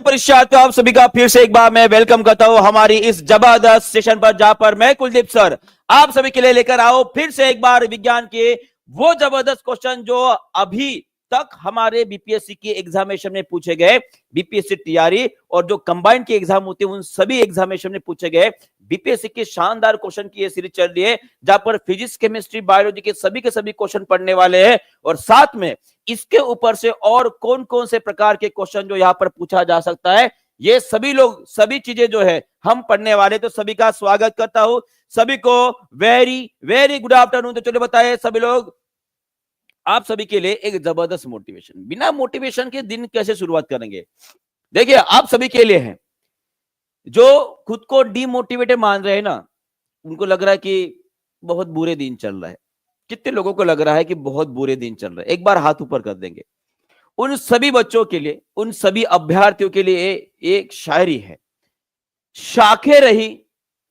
परीक्षार्थियों, आप सभी का फिर से एक बार मैं वेलकम करता हूं हमारी इस जबरदस्त सेशन पर, जहां पर मैं कुलदीप सर आप सभी के लिए लेकर आओ फिर से एक बार विज्ञान के वो जबरदस्त क्वेश्चन जो अभी तक हमारे बीपीएससी के एग्जामिनेशन में पूछे गए, बीपीएससी तैयारी और जो कंबाइंड के एग्जाम होते हैं उन सभी एग्जामिनेशन में पूछे गए बीपीएससी के शानदार क्वेश्चन की ये सीरीज चल रही है, जहां पर फिजिक्स, केमिस्ट्री, बायोलॉजी के सभी क्वेश्चन पढ़ने वाले हैं। और साथ में इसके ऊपर से और कौन कौन से प्रकार के क्वेश्चन जो यहां पर पूछा जा सकता है, ये सभी लोग सभी चीजें जो है हम पढ़ने वाले। तो सभी का स्वागत करता हूं, सभी को वेरी वेरी गुड आफ्टरनून। तो चलो बताए सभी लोग, आप सभी के लिए एक जबरदस्त मोटिवेशन। बिना मोटिवेशन के दिन कैसे शुरुआत करेंगे? देखिए, आप सभी के लिए है जो खुद को डीमोटिवेटेड मान रहे हैं ना, उनको लग रहा है कि बहुत बुरे दिन चल रहा है। कितने लोगों को लग रहा है कि बहुत बुरे दिन चल रहे हैं? एक बार हाथ ऊपर कर देंगे। उन सभी बच्चों के लिए, उन सभी अभ्यर्थियों के लिए एक शायरी है। शाखें रही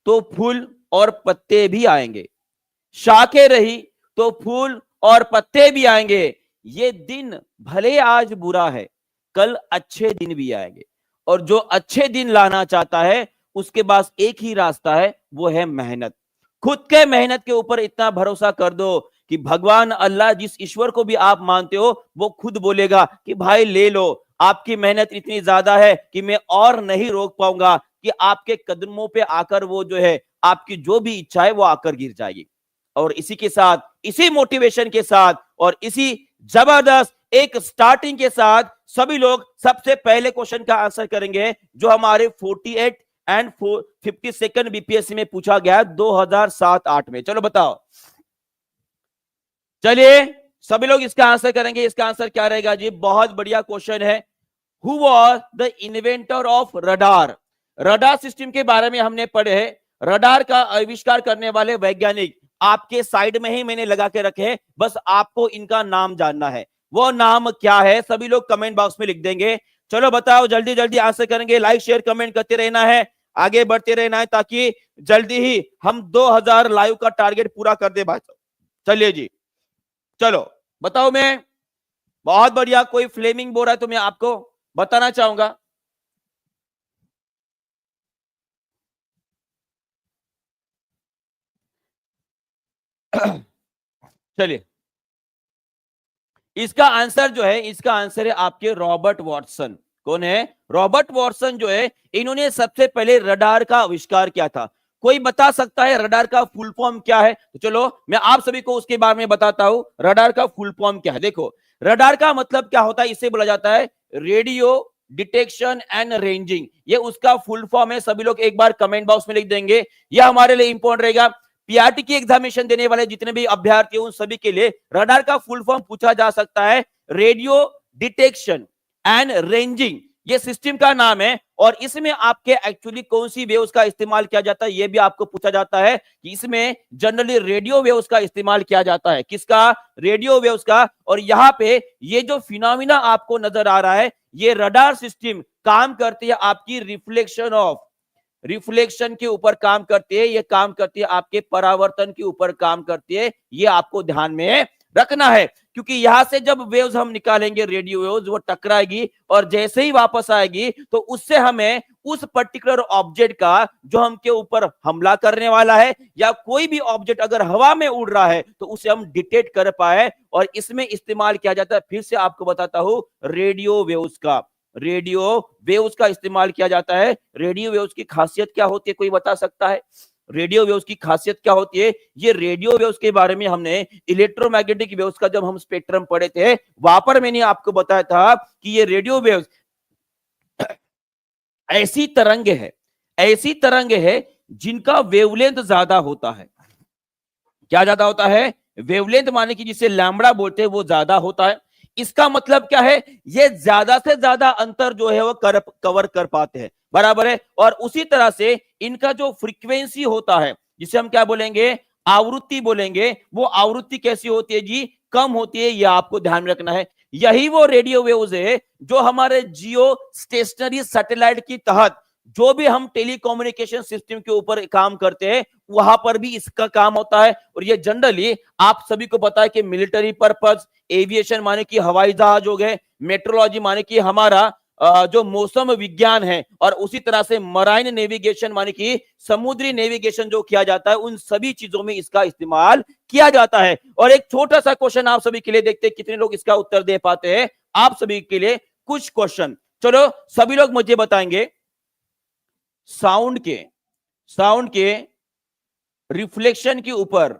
तो फूल और पत्ते भी आएंगे, शाखें रही तो फूल और पत्ते भी आएंगे। ये दिन भले आज बुरा है, कल अच्छे दिन भी आएंगे। और जो अच्छे दिन लाना चाहता है उसके पास एक ही रास्ता है, वो है मेहनत। खुद के मेहनत के ऊपर इतना भरोसा कर दो कि भगवान अल्लाह, जिस ईश्वर को भी आप मानते हो, वो खुद बोलेगा कि भाई ले लो, आपकी मेहनत इतनी ज्यादा है कि मैं और नहीं रोक पाऊंगा, कि आपके कदमों पे आकर वो जो है आपकी जो भी इच्छा है वो आकर गिर जाएगी। और इसी के साथ, इसी मोटिवेशन के साथ और इसी जबरदस्त एक स्टार्टिंग के साथ सभी लोग सबसे पहले क्वेश्चन का आंसर करेंगे, जो हमारे 48 एंड 52 बीपीएससी में पूछा गया 2007-8 में। चलो बताओ, चलिए सभी लोग इसका आंसर करेंगे। इसका आंसर क्या रहेगा जी? बहुत बढ़िया क्वेश्चन है। Who was the inventor of radar? Radar system के बारे में हमने पढ़े हैं। रडार का आविष्कार करने वाले वैज्ञानिक आपके साइड में ही मैंने लगा के रखे हैं, बस आपको इनका नाम जानना है। वो नाम क्या है? सभी लोग कमेंट बॉक्स में लिख देंगे। चलो बताओ, जल्दी जल्दी आंसर करेंगे। लाइक शेयर कमेंट करते रहना है, आगे बढ़ते रहना है, ताकि जल्दी ही हम 2000 लाइव का टारगेट पूरा कर दे भाई। चलिए जी, चलो बताओ। मैं बहुत बढ़िया, कोई फ्लेमिंग बोल रहा है तो मैं आपको बताना चाहूंगा। चलिए, इसका आंसर जो है, इसका आंसर है आपके रॉबर्ट वॉटसन। कौन है? रॉबर्ट वॉटसन जो है, इन्होंने सबसे पहले रडार का आविष्कार किया था। कोई बता सकता है रडार का फुल फॉर्म क्या है? तो चलो मैं आप सभी को उसके बारे में बताता हूं। रडार का फुल फॉर्म क्या है? देखो, रडार का मतलब क्या होता है? इसे बोला जाता है रेडियो डिटेक्शन एंड रेंजिंग। ये उसका फुल फॉर्म है। सभी लोग एक बार कमेंट बॉक्स में लिख देंगे, यह हमारे लिए इंपॉर्टेंट रहेगा। पीआरटी की एग्जामिनेशन देने वाले जितने भी अभ्यर्थी हैं उन सभी के लिए रडार का फुल फॉर्म पूछा जा सकता है। रेडियो डिटेक्शन एंड रेंजिंग ये सिस्टम का नाम है। और इसमें आपके एक्चुअली कौन सी वेव्स का इस्तेमाल किया जाता है, यह भी आपको पूछा जाता है कि इसमें जनरली रेडियो वेव्स का इस्तेमाल किया जाता है। किसका? रेडियो वेव्स का। और यहां पे ये जो फिनोमिना आपको नजर आ रहा है, ये रडार सिस्टम काम करती है आपकी रिफ्लेक्शन के ऊपर काम करती है। ये काम करती है आपके परावर्तन के ऊपर काम करती है। ये आपको ध्यान में रखना है, क्योंकि यहां से जब वेव्स हम निकालेंगे, रेडियो वेव्स, वो टकराएगी और जैसे ही वापस आएगी तो उससे हमें उस पर्टिकुलर ऑब्जेक्ट का जो हमके ऊपर हमला करने वाला है, या कोई भी ऑब्जेक्ट अगर हवा में उड़ रहा है, तो उसे हम डिटेक्ट कर पाए। और इसमें इस्तेमाल किया जाता है, फिर से आपको बताता हूं, रेडियो वेव्स का। रेडियो वेव्स का इस्तेमाल किया जाता है। रेडियो वेव्स की खासियत क्या होती है? कोई बता सकता है रेडियो वेव्स की खासियत क्या होती है? ये रेडियो वेव्स के बारे में हमने इलेक्ट्रोमैग्नेटिक वेव्स का जब हम स्पेक्ट्रम पढ़े थे, वहां पर मैंने आपको बताया था कि ये रेडियो वेव्स ऐसी तरंग है जिनका वेवलेंथ ज्यादा होता है। क्या ज्यादा होता है? वेवलेंथ, माने कि जिसे लैम्बडा बोलते हैं, वो ज्यादा होता है। इसका मतलब क्या है? ये ज्यादा से ज्यादा अंतर जो है वो कवर कर पाते हैं, बराबर है। और उसी तरह से इनका जो फ्रीक्वेंसी होता है, जिसे हम क्या बोलेंगे? आवृत्ति बोलेंगे। वो आवृत्ति कैसी होती है जी? कम होती है। यह आपको ध्यान में रखना है। यही वो रेडियो वेव्स है जो हमारे जियो स्टेशनरी सैटेलाइट की तहत जो भी हम टेलीकम्युनिकेशन सिस्टम के ऊपर काम करते हैं, वहां पर भी इसका काम होता है। और ये जनरली आप सभी को पता है कि मिलिट्री पर्पस, एविएशन माने कि हवाई जहाज हो गए, मेट्रोलॉजी माने कि हमारा जो मौसम विज्ञान है और उसी तरह से मराइन नेविगेशन माने कि समुद्री नेविगेशन जो किया जाता है, उन सभी चीजों में इसका इस्तेमाल किया जाता है। और एक छोटा सा क्वेश्चन आप सभी के लिए, देखते हैं कितने लोग इसका उत्तर दे पाते हैं। आप सभी के लिए कुछ क्वेश्चन, चलो सभी लोग मुझे बताएंगे, साउंड के रिफ्लेक्शन के ऊपर,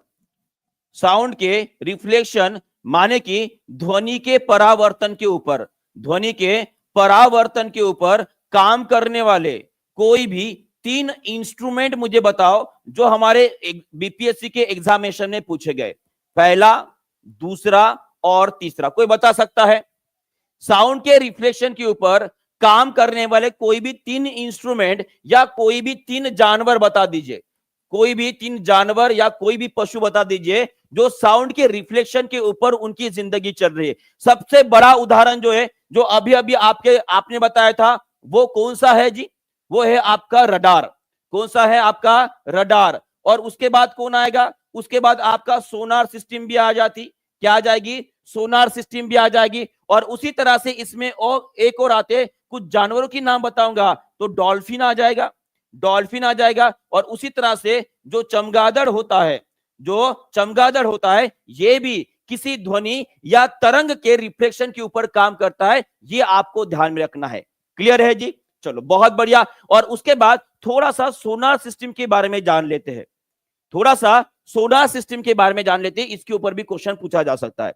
साउंड के रिफ्लेक्शन माने कि ध्वनि के परावर्तन के ऊपर, ध्वनि के परावर्तन के ऊपर काम करने वाले कोई भी 3 इंस्ट्रूमेंट मुझे बताओ जो हमारे बीपीएससी के एग्जामिनेशन में पूछे गए। पहला, दूसरा और तीसरा, कोई बता सकता है? साउंड के रिफ्लेक्शन के ऊपर काम करने वाले कोई भी 3 इंस्ट्रूमेंट या कोई भी 3 जानवर बता दीजिए, कोई भी 3 जानवर या कोई भी पशु बता दीजिए जो साउंड के रिफ्लेक्शन के ऊपर उनकी जिंदगी चल रही है। सबसे बड़ा उदाहरण जो है, जो अभी अभी आपने बताया था, वो कौन सा है जी? वो है आपका रडार। कौन सा है आपका? रडार। और उसके बाद कौन आएगा? उसके बाद आपका सोनार सिस्टम भी आ जाती। क्या आ जाएगी? सोनार सिस्टम भी आ जाएगी। और उसी तरह से इसमें और एक और आते, कुछ जानवरों की नाम बताऊंगा तो डॉल्फिन आ जाएगा, डॉल्फिन आ जाएगा। और उसी तरह से जो चमगादड़ होता है, जो चमगादड़ होता है, ये भी किसी ध्वनि या तरंग के रिफ्लेक्शन के ऊपर काम करता है। ये आपको ध्यान में रखना है। क्लियर है जी? चलो बहुत बढ़िया। और उसके बाद थोड़ा सा सोनार सिस्टम के बारे में जान लेते हैं, थोड़ा सा सोनार सिस्टम के बारे में जान लेते हैं। इसके ऊपर भी क्वेश्चन पूछा जा सकता है।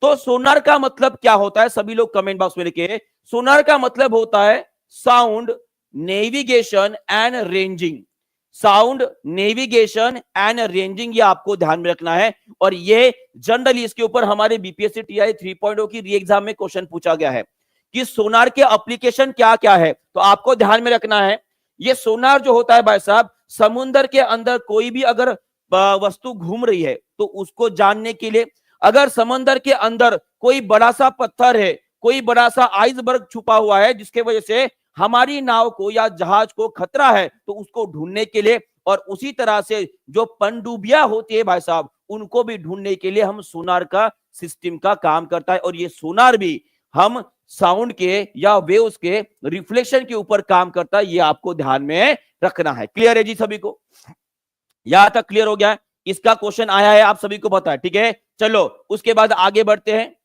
तो सोनार का मतलब क्या होता है? सभी लोग कमेंट बॉक्स में लिखिए। सोनार का मतलब होता है sound navigation and ranging. Sound navigation and ranging, ये आपको ध्यान में रखना है। और ये जनरली इसके ऊपर हमारे बीपीएससी टीआई 3.0 की री एग्जाम में क्वेश्चन पूछा गया है कि सोनार के एप्लीकेशन क्या क्या है। तो आपको ध्यान में रखना है, ये सोनार जो होता है भाई साहब, समुद्र के अंदर कोई भी अगर वस्तु घूम रही है तो उसको जानने के लिए, अगर समंदर के अंदर कोई बड़ा सा पत्थर है, कोई बड़ा सा आइसबर्ग छुपा हुआ है जिसके वजह से हमारी नाव को या जहाज को खतरा है, तो उसको ढूंढने के लिए, और उसी तरह से जो पनडुब्बियां होती है भाई साहब, उनको भी ढूंढने के लिए हम सोनार का सिस्टम का काम करता है। और ये सोनार भी हम साउंड के या वेव्स के रिफ्लेक्शन के ऊपर काम करता है। ये आपको ध्यान में रखना है। क्लियर है जी सभी को? यहां तक क्लियर हो गया है? इसका क्वेश्चन आया है, आप सभी को पता है, ठीक है। चलो उसके बाद आगे बढ़ते हैं,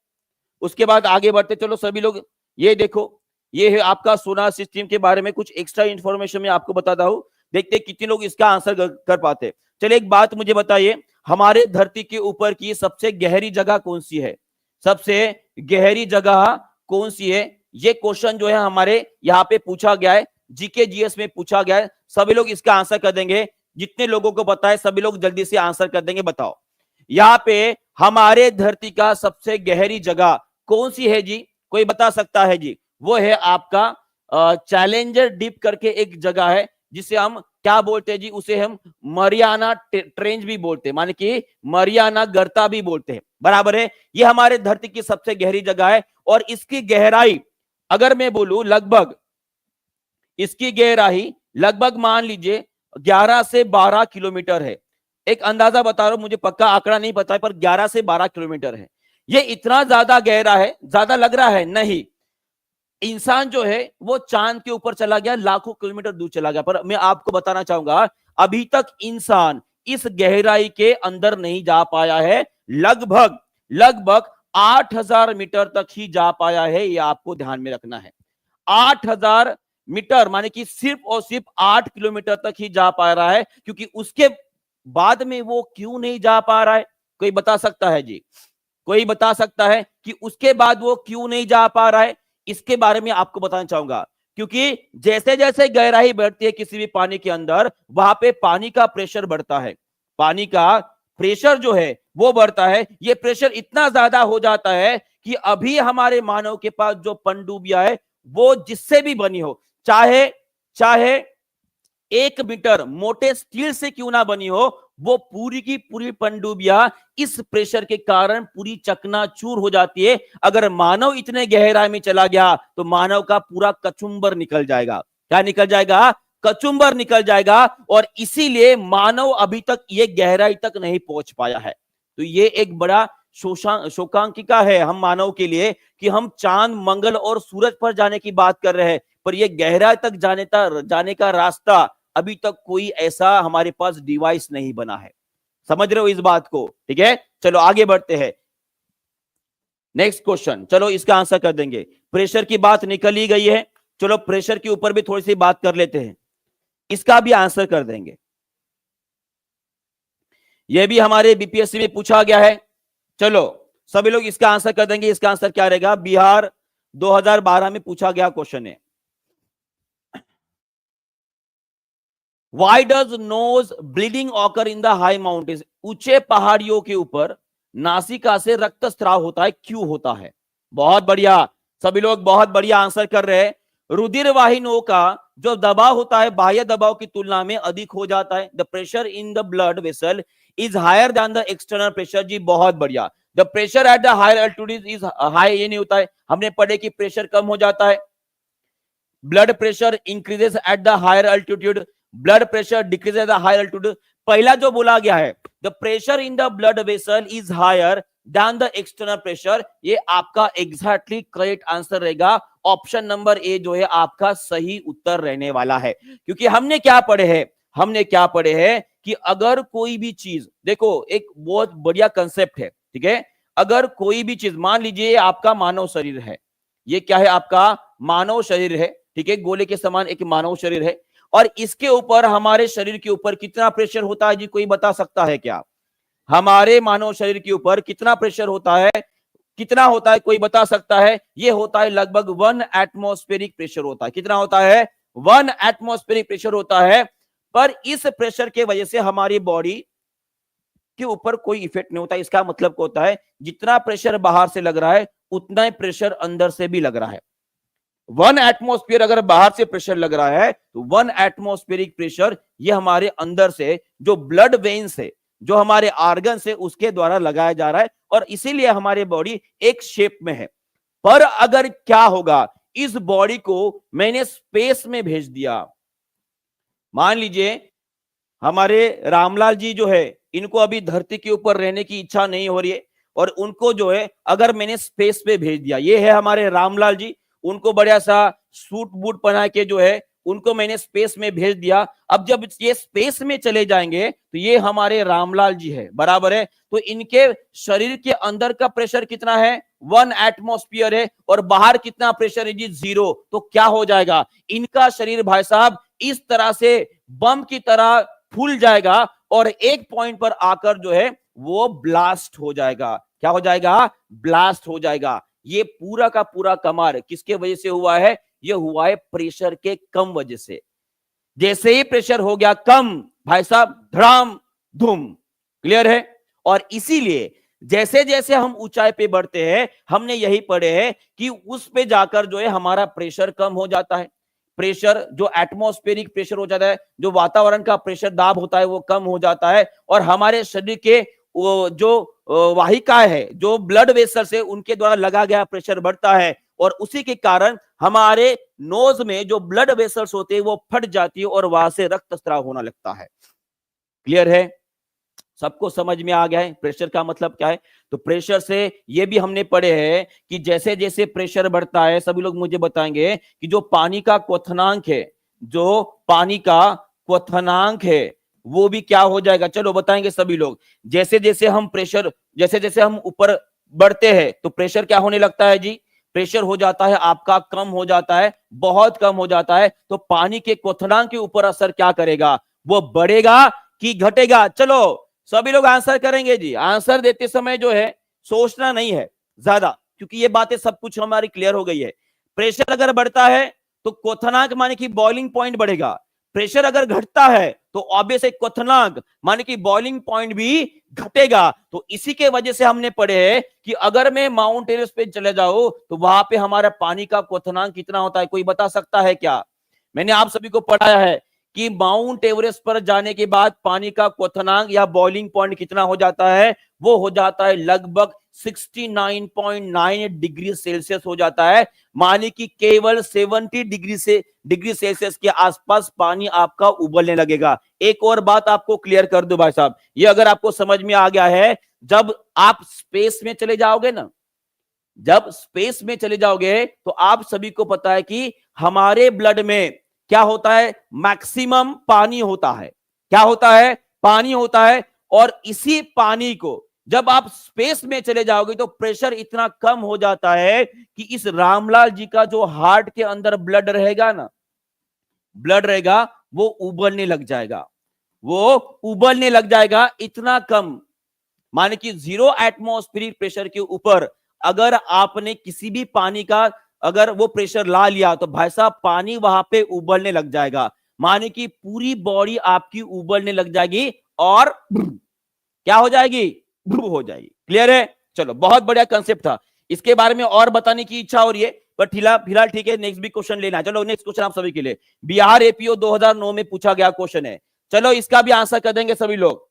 उसके बाद आगे बढ़ते, चलो सभी लोग ये देखो, ये है आपका सोनार सिस्टम के बारे में कुछ एक्स्ट्रा इंफॉर्मेशन मैं आपको बताता हूं। देखते हैं कितने लोग इसका आंसर कर पाते। चलिए एक बात मुझे बताइए, हमारे धरती के ऊपर की सबसे गहरी जगह कौन सी है? सबसे गहरी जगह कौन सी है? ये क्वेश्चन जो है हमारे यहाँ पे पूछा गया है, जीके जीएस में पूछा गया है। सभी लोग इसका आंसर कर देंगे, जितने लोगों को पता है सभी लोग जल्दी से आंसर कर देंगे। बताओ यहाँ पे हमारे धरती का सबसे गहरी जगह कौन सी है जी? कोई बता सकता है जी? वो है आपका चैलेंजर डीप करके एक जगह है, जिसे हम क्या बोलते हैं जी? उसे हम मरियाना ट्रेंच भी बोलते हैं, माने कि मरियाना गर्ता भी बोलते हैं। बराबर है? ये हमारे धरती की सबसे गहरी जगह है। और इसकी गहराई अगर मैं बोलूं, लगभग इसकी गहराई लगभग मान लीजिए 11 से 12 किलोमीटर है। एक अंदाजा बता रहा हूं, मुझे पक्का आंकड़ा नहीं पता है, पर 11 से 12 किलोमीटर है। ये इतना ज्यादा गहरा है, ज्यादा लग रहा है नहीं। इंसान जो है वो चांद के ऊपर चला गया, लाखों किलोमीटर दूर चला गया, पर मैं आपको बताना चाहूंगा अभी तक इंसान इस गहराई के अंदर नहीं जा पाया है। लगभग लगभग 8000 मीटर तक ही जा पाया है। ये आपको ध्यान में रखना है। 8000 मीटर माने कि सिर्फ और सिर्फ 8 किलोमीटर तक ही जा पा रहा है। क्योंकि उसके बाद में वो क्यों नहीं जा पा रहा है? कोई बता सकता है जी? कोई बता सकता है कि उसके बाद वो क्यों नहीं जा पा रहा है? इसके बारे में आपको बताना चाहूंगा। क्योंकि जैसे जैसे गहराई बढ़ती है किसी भी पानी के अंदर, वहां पे पानी का प्रेशर बढ़ता है। पानी का प्रेशर जो है वो बढ़ता है। ये प्रेशर इतना ज्यादा हो जाता है कि अभी हमारे मानव के पास जो पनडुब्बियां है, वो जिससे भी बनी हो, चाहे चाहे 1 मीटर मोटे स्टील से क्यों ना बनी हो, वो पूरी की पूरी पनडुब्बियां इस प्रेशर के कारण पूरी चकनाचूर हो जाती है। अगर मानव इतने गहराई में चला गया तो मानव का पूरा कचुंबर निकल जाएगा। क्या निकल जाएगा? कचुंबर निकल जाएगा। और इसीलिए मानव अभी तक ये गहराई तक नहीं पहुंच पाया है। तो ये एक बड़ा शोकांकिका है हम मानव के लिए कि हम चांद, मंगल और सूरज पर जाने की बात कर रहे हैं, पर यह गहराई तक जाने का रास्ता अभी तक कोई ऐसा हमारे पास डिवाइस नहीं बना है। समझ रहे हो इस बात को? ठीक है, चलो आगे बढ़ते हैं। नेक्स्ट क्वेश्चन, चलो इसका आंसर कर देंगे। प्रेशर की बात निकल ही गई है, चलो प्रेशर के ऊपर भी थोड़ी सी बात कर लेते हैं, इसका भी आंसर कर देंगे। यह भी हमारे बीपीएससी में पूछा गया है, चलो सभी लोग इसका आंसर कर देंगे। इसका आंसर क्या रहेगा? बिहार 2012 में पूछा गया क्वेश्चन है। Why does nose bleeding occur in the high mountains? ऊंचे पहाड़ियों के ऊपर नासिका से रक्तस्राव होता है, क्यों होता है? बहुत बढ़िया, सभी लोग बहुत बढ़िया आंसर कर रहे हैं। रुधिर वाहिनियों का जो दबाव होता है बाह्य दबाव की तुलना में अधिक हो जाता है। The pressure in the blood vessel is higher than the external pressure. जी बहुत बढ़िया, the pressure at the higher altitude is high, ये नहीं होता है, हमने पढ़े कि प्रेशर कम हो जाता है। Blood pressure increases at the higher altitude, blood pressure decreases at the higher altitude. पहला जो बोला गया है the pressure in the blood vessel is higher than the external pressure, ये आपका एग्जैक्टली करेक्ट आंसर रहेगा। ऑप्शन नंबर ए जो है आपका सही उत्तर रहने वाला है, क्योंकि हमने क्या पढ़े हैं कि अगर कोई भी चीज, देखो एक बहुत बढ़िया कंसेप्ट है, ठीक है, अगर कोई भी चीज, मान लीजिए आपका मानव शरीर है, ये क्या है? आपका मानव शरीर है, ठीक है, गोले के समान एक मानव शरीर है, और इसके ऊपर, हमारे शरीर के ऊपर कितना प्रेशर होता है? जी कोई बता सकता है क्या? हमारे मानव शरीर के ऊपर कितना प्रेशर होता है? कितना होता है, कोई बता सकता है? ये होता है लगभग 1 एटमॉस्फेरिक प्रेशर होता है। कितना होता है? 1 एटमॉस्फेरिक प्रेशर होता है। पर इस प्रेशर के वजह से हमारी बॉडी के ऊपर कोई इफेक्ट नहीं होता। इसका मतलब क्या होता है? जितना प्रेशर बाहर से लग रहा है उतना ही प्रेशर अंदर से भी लग रहा है। 1 एटमॉस्फेयर अगर बाहर से प्रेशर लग रहा है तो 1 एटमॉस्फेरिक प्रेशर ये हमारे अंदर से जो ब्लड वेन्स है, जो हमारे ऑर्गन से, उसके द्वारा लगाया जा रहा है, और इसीलिए हमारी बॉडी एक शेप में है। पर अगर क्या होगा, इस बॉडी को मैंने स्पेस में भेज दिया, मान लीजिए हमारे रामलाल जी जो है, इनको अभी धरती के ऊपर रहने की इच्छा नहीं हो रही है, और उनको जो है अगर मैंने स्पेस पे भेज दिया, ये है हमारे रामलाल जी, उनको बढ़िया सा सूट बूट पहना के जो है उनको मैंने स्पेस में भेज दिया। अब जब ये स्पेस में चले जाएंगे तो ये हमारे रामलाल जी है, बराबर है, तो इनके शरीर के अंदर का प्रेशर कितना है? 1 एटमॉस्फेयर है, और बाहर कितना प्रेशर है जी? 0। तो क्या हो जाएगा? इनका शरीर भाई साहब इस तरह से बम की तरह फूल जाएगा, और एक पॉइंट पर आकर जो है वो ब्लास्ट हो जाएगा। क्या हो जाएगा? ब्लास्ट हो जाएगा। ये पूरा का पूरा कमाल किसके वजह से हुआ है? ये हुआ है प्रेशर के कम वजह से। जैसे ही प्रेशर हो गया कम, भाई साहब धड़ाम धूम, क्लियर है? और इसीलिए जैसे जैसे हम ऊंचाई पे बढ़ते हैं, हमने यही पढ़े हैं कि उस पे जाकर जो है हमारा प्रेशर कम हो जाता है। प्रेशर जो एटमॉस्फेरिक प्रेशर हो जाता है, जो वातावरण का प्रेशर दाब होता है, वो कम हो जाता है, और हमारे शरीर के जो वाहिकाएं है, जो ब्लड वेसल्स है, उनके द्वारा लगा गया प्रेशर बढ़ता है, और उसी के कारण हमारे नोज में जो ब्लड वेसल्स होते हैं वो फट जाती है, और वहां से रक्तस्राव होना लगता है। क्लियर है? सबको समझ में आ गया है प्रेशर का मतलब क्या है? तो प्रेशर से ये भी हमने पढ़े हैं कि जैसे जैसे प्रेशर बढ़ता है, सभी लोग मुझे बताएंगे कि जो पानी का क्वथनांक है, जो पानी का क्वथनांक है वो भी क्या हो जाएगा? चलो बताएंगे सभी लोग। जैसे जैसे हम ऊपर बढ़ते हैं तो प्रेशर क्या होने लगता है जी? प्रेशर हो जाता है आपका कम हो जाता है, बहुत कम हो जाता है। तो पानी के क्वथनांक के ऊपर असर क्या करेगा? वो बढ़ेगा कि घटेगा? चलो सभी लोग आंसर करेंगे जी। आंसर देते समय जो है सोचना नहीं है ज्यादा, क्योंकि ये बातें सब कुछ हमारी क्लियर हो गई है। प्रेशर अगर बढ़ता है तो क्वथनांक माने कि बॉइलिंग पॉइंट बढ़ेगा। प्रेशर अगर घटता है तो ऑब्वियस है क्वथनांक माने कि बॉइलिंग पॉइंट भी घटेगा। तो इसी के वजह से हमने पढ़े हैं कि अगर मैं माउंट एवरेस्ट पे चले जाऊं तो वहां पे हमारा पानी का क्वथनांक कितना होता है? कोई बता सकता है क्या? मैंने आप सभी को पढ़ाया है कि माउंट एवरेस्ट पर जाने के बाद पानी का क्वथनांक या बॉइलिंग पॉइंट कितना हो जाता है, वो हो जाता है लगभग 69.9 डिग्री सेल्सियस हो जाता है। माने कि केवल 70 डिग्री सेल्सियस के आसपास पानी आपका उबलने लगेगा। एक और बात आपको क्लियर कर दूं भाई साहब, ये अगर आपको समझ में आ गया है, जब आप स्पेस में चले जाओगे ना, जब स्पेस में चले जाओगे तो आप सभी को पता है कि हमारे ब्लड में क्या होता है, मैक्सिमम पानी होता है। क्या होता है? पानी होता है। और इसी पानी को जब आप स्पेस में चले जाओगे तो प्रेशर इतना कम हो जाता है कि इस रामलाल जी का जो हार्ट के अंदर ब्लड रहेगा ना, ब्लड रहेगा, वो उबलने लग जाएगा, वो उबलने लग जाएगा। इतना कम, माने कि 0 एटमॉस्फेरिक प्रेशर के ऊपर अगर आपने किसी भी पानी का अगर वो प्रेशर ला लिया तो भाई साहब पानी वहां पे उबलने लग जाएगा। माने कि पूरी बॉडी आपकी उबलने लग जाएगी और क्या हो जाएगी, हो जाएगी। क्लियर है? चलो, बहुत बढ़िया कंसेप्ट था। इसके बारे में और बताने की इच्छा हो रही है, पर फिलहाल ठीक है, नेक्स्ट भी क्वेश्चन लेना है। चलो नेक्स्ट क्वेश्चन आप सभी के लिए, बिहार एपीओ 2009 में पूछा गया क्वेश्चन है। चलो इसका भी आंसर कर देंगे सभी लोग।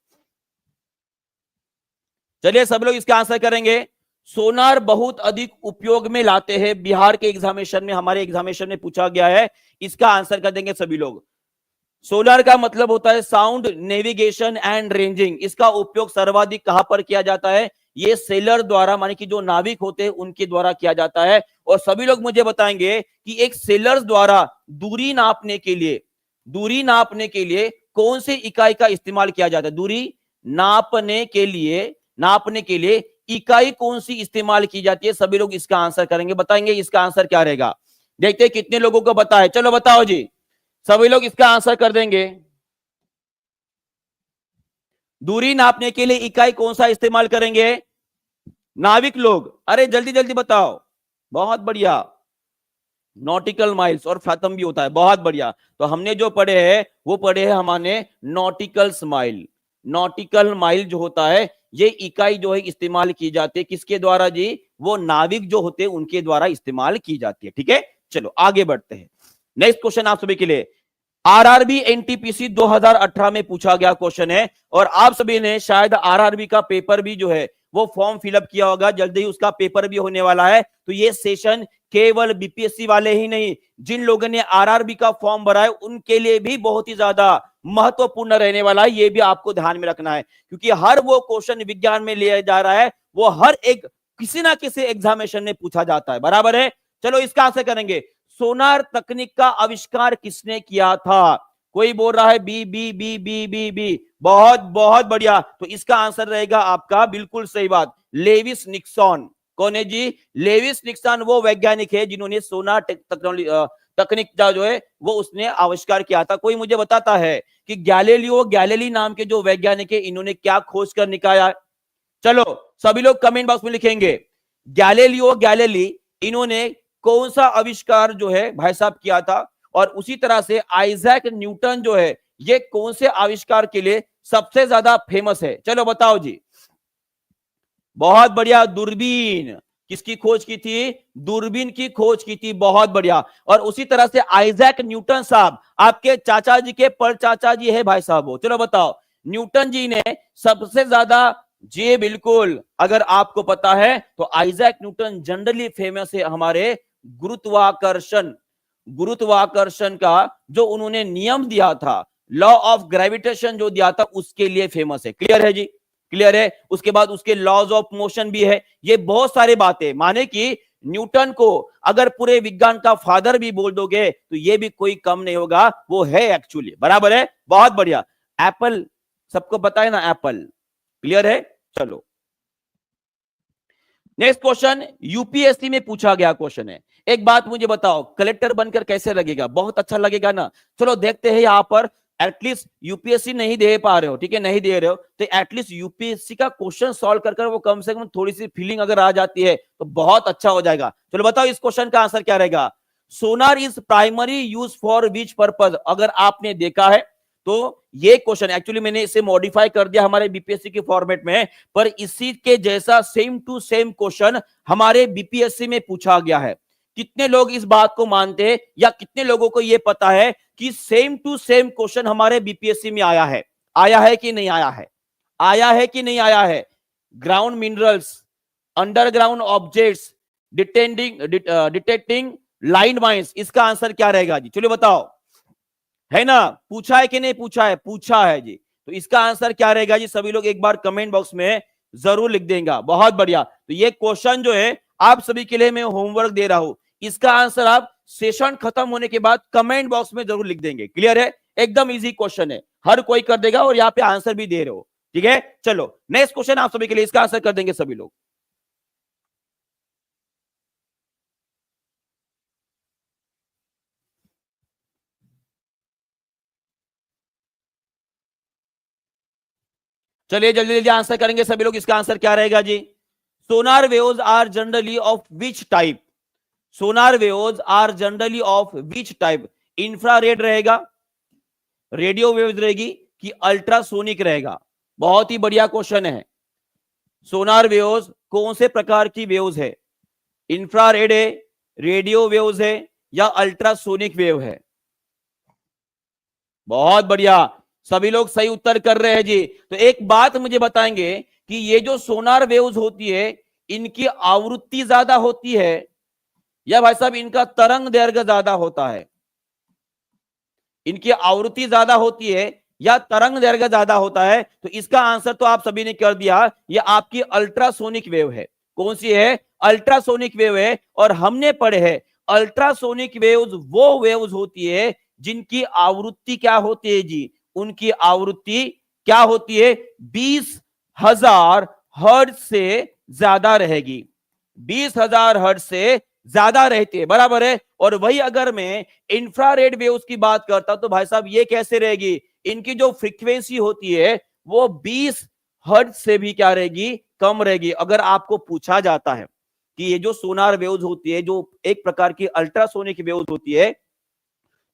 चलिए सब लोग इसका आंसर करेंगे। सोनार बहुत अधिक उपयोग में लाते हैं, बिहार के एग्जामिनेशन में, हमारे एग्जामिनेशन में पूछा गया है। इसका आंसर कर देंगे सभी लोग। सोनार का मतलब होता है साउंड नेविगेशन एंड रेंजिंग। इसका उपयोग सर्वाधिक कहां पर किया जाता है? ये सेलर द्वारा, माने कि जो नाविक होते हैं उनके द्वारा किया जाता है। और सभी लोग मुझे बताएंगे कि एक सेलर्स द्वारा दूरी नापने के लिए कौन से इकाई का इस्तेमाल किया जाता है? दूरी नापने के लिए इकाई कौन सी इस्तेमाल की जाती है? सभी लोग इसका आंसर करेंगे, बताएंगे इसका आंसर क्या रहेगा। देखते हैं कितने लोगों को पता है। चलो बताओ जी, सभी लोग इसका आंसर कर देंगे। दूरी नापने के लिए इकाई कौन सा इस्तेमाल करेंगे? नाविक लोग, अरे जल्दी जल्दी बताओ। बहुत बढ़िया, नॉटिकल माइल्स और फैथम भी होता है। बहुत बढ़िया। तो हमने जो पढ़े हैं वो पढ़े हैं हमारे नॉटिकल माइल। नॉटिकल माइल जो होता है, ये इकाई जो है इस्तेमाल की जाती है किसके द्वारा जी? वो नाविक जो होते हैं उनके द्वारा इस्तेमाल की जाती है। ठीक है, चलो आगे बढ़ते हैं। नेक्स्ट क्वेश्चन आप सभी के लिए, आरआरबी एनटीपीसी 2018 में पूछा गया क्वेश्चन है। और आप सभी ने शायद आरआरबी का पेपर भी जो है वो फॉर्म फिलअप किया होगा, जल्दी ही उसका पेपर भी होने वाला है। तो ये सेशन केवल बीपीएससी वाले ही नहीं, जिन लोगों ने आरआरबी का फॉर्म भरा है उनके लिए भी बहुत ही ज्यादा महत्वपूर्ण रहने वाला है। ये भी आपको ध्यान में रखना है, क्योंकि हर वो क्वेश्चन विज्ञान में लिया जा रहा है, वो हर एक किसी ना किसी एग्जामिनेशन में पूछा जाता है। बराबर है? चलो इसका आंसर करेंगे। सोनार तकनीक का आविष्कार किसने किया था? कोई बोल रहा है B B B B B B. बहुत बहुत बढ़िया। तो इसका आंसर रहेगा आपका, बिल्कुल सही बात, लेविस निक्सन। कौन है जी? लेविस निक्सन वो वैज्ञानिक है जिन्होंने सोनार तकनीक का जो है वो उसने आविष्कार किया था। कोई मुझे बताता है कि गैलीली नाम के जो वैज्ञानिक है, इन्होंने क्या खोज कर निकाला? चलो सभी लोग कमेंट बॉक्स में लिखेंगे। गैलीली इन्होंने कौन सा आविष्कार जो है भाई साहब किया था? और उसी तरह से आइजैक न्यूटन जो है, ये कौन से आविष्कार के लिए सबसे ज्यादा फेमस है? चलो बताओ जी। बहुत बढ़िया, दूरबीन। किसकी खोज की थी? दूरबीन की खोज की थी। बहुत बढ़िया। और उसी तरह से आइजैक न्यूटन साहब आपके चाचा जी के पर चाचा जी है भाई साहब वो। चलो बताओ, न्यूटन जी ने सबसे ज्यादा, जी बिल्कुल, अगर आपको पता है तो आइजैक न्यूटन जनरली फेमस है हमारे गुरुत्वाकर्षण का जो उन्होंने नियम दिया था, लॉ ऑफ ग्रेविटेशन जो दिया था, उसके लिए फेमस है। क्लियर है जी? क्लियर है? उसके बाद उसके लॉज ऑफ मोशन भी है। ये बहुत सारी बातें, माने कि न्यूटन को अगर पूरे विज्ञान का फादर भी बोल दोगे तो ये भी कोई कम नहीं होगा, वो है एक्चुअली। बराबर है? बहुत बढ़िया। एप्पल सबको पता है ना, एप्पल। क्लियर है? चलो नेक्स्ट क्वेश्चन यूपीएससी में पूछा गया क्वेश्चन है। एक बात मुझे बताओ, कलेक्टर बनकर कैसे लगेगा? बहुत अच्छा लगेगा ना। चलो देखते हैं यहां पर, एटलीस्ट यूपीएससी नहीं दे पा रहे हो, ठीक है, नहीं दे रहे हो तो एटलीस्ट यूपीएससी का क्वेश्चन सॉल्व कर वो कम से कम थोड़ी सी फीलिंग अगर आ जाती है तो बहुत अच्छा हो जाएगा। चलो बताओ इस क्वेश्चन का आंसर क्या रहेगा? Sonar is primary use for which purpose? अगर आपने देखा है तो ये क्वेश्चन एक्चुअली मैंने इसे मॉडिफाई कर दिया हमारे बीपीएससी के फॉर्मेट में, पर इसी के जैसा सेम टू सेम क्वेश्चन हमारे बीपीएससी में पूछा गया है। कितने लोग इस बात को मानते हैं या कितने लोगों को यह पता है कि सेम टू सेम क्वेश्चन हमारे बीपीएससी में आया है कि नहीं आया है? आया है कि नहीं आया है? Ground minerals, underground objects, detecting line mines, इसका आंसर क्या रहेगा जी? चलो बताओ, है ना? पूछा है कि नहीं पूछा है? पूछा है जी। तो इसका आंसर क्या रहेगा जी? सभी लोग एक बार कमेंट बॉक्स में जरूर लिख देंगे। बहुत बढ़िया। तो ये क्वेश्चन जो है आप सभी के लिए मैं होमवर्क दे रहा हूं, इसका आंसर आप सेशन खत्म होने के बाद कमेंट बॉक्स में जरूर लिख देंगे। क्लियर है? एकदम इजी क्वेश्चन है, हर कोई कर देगा और यहाँ पे आंसर भी दे रहे हो। ठीक है, चलो नेक्स्ट क्वेश्चन आप सभी के लिए, इसका आंसर कर देंगे सभी लोग। चलिए जल्दी जल्दी आंसर करेंगे सभी लोग। इसका आंसर क्या रहेगा जी? Sonar waves are generally of which type? Sonar waves are generally of which type? Infrared रहेगा, रेडियो वेव्स रहेगी, कि अल्ट्रासोनिक रहेगा? बहुत ही बढ़िया क्वेश्चन है। सोनार वेव्स कौन से प्रकार की वेव्स है? इंफ्रारेड है, रेडियो वेव्स है, या अल्ट्रासोनिक वेव है? बहुत बढ़िया, सभी लोग सही उत्तर कर रहे हैं जी। तो एक बात मुझे बताएंगे कि ये जो सोनार वेव्स होती है, इनकी आवृत्ति ज्यादा होती है या भाई साहब इनका तरंग दैर्घ्य ज्यादा होता है? इनकी आवृत्ति ज्यादा होती है या तरंग दैर्घ्य ज्यादा होता है? तो इसका आंसर तो आप सभी ने कर दिया, ये आपकी अल्ट्रासोनिक वेव है। कौन सी है? अल्ट्रासोनिक वेव है। और हमने पढ़े हैं अल्ट्रासोनिक वेव्स वो वेव्स होती है जिनकी आवृत्ति क्या होती है जी? उनकी आवृत्ति क्या होती है? 20,000 हर्ट्ज से ज्यादा रहेगी। 20,000 हर्ट्ज से ज्यादा रहती है, बराबर है। और वही अगर मैं इंफ्रारेड वेव्स की बात करता हूं तो भाई साहब ये कैसे रहेगी? इनकी जो फ्रीक्वेंसी होती है वो 20 हर्ट्ज से भी क्या रहेगी? कम रहेगी। अगर आपको पूछा जाता है कि ये जो सोनार वेव्स होती है, जो एक प्रकार की अल्ट्रासोनिक वेव्स होती है,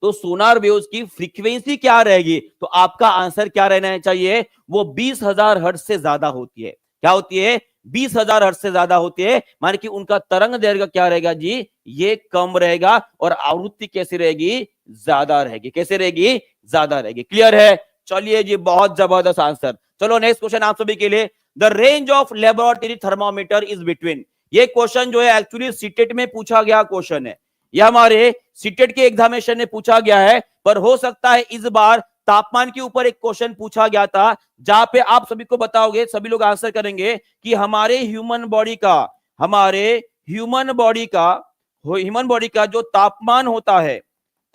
तो सोनार वेव्स की फ्रीक्वेंसी क्या रहेगी? तो आपका आंसर क्या रहना चाहिए? वो 20,000 हर्ट्ज से ज्यादा होती है। क्या होती है? 20,000 हर्ट्ज से ज्यादा होती है, माने कि उनका तरंग दैर्घ्य क्या रहेगा जी? ये कम रहेगा। और आवृत्ति कैसी रहेगी? ज्यादा रहेगी। कैसे रहेगी? ज्यादा रहेगी। क्लियर है? चलिए जी, बहुत जबरदस्त आंसर। चलो नेक्स्ट क्वेश्चन आप सभी के लिए। The range of laboratory thermometer is between? ये क्वेश्चन जो है एक्चुअली सीटेट में पूछा गया क्वेश्चन है, यह हमारे सीटेट के एग्जामिनेशन में पूछा गया है। पर हो सकता है इस बार तापमान के ऊपर एक क्वेश्चन पूछा गया था, जहां पे आप सभी को बताओगे, सभी लोग आंसर करेंगे कि हमारे ह्यूमन बॉडी का जो तापमान होता है,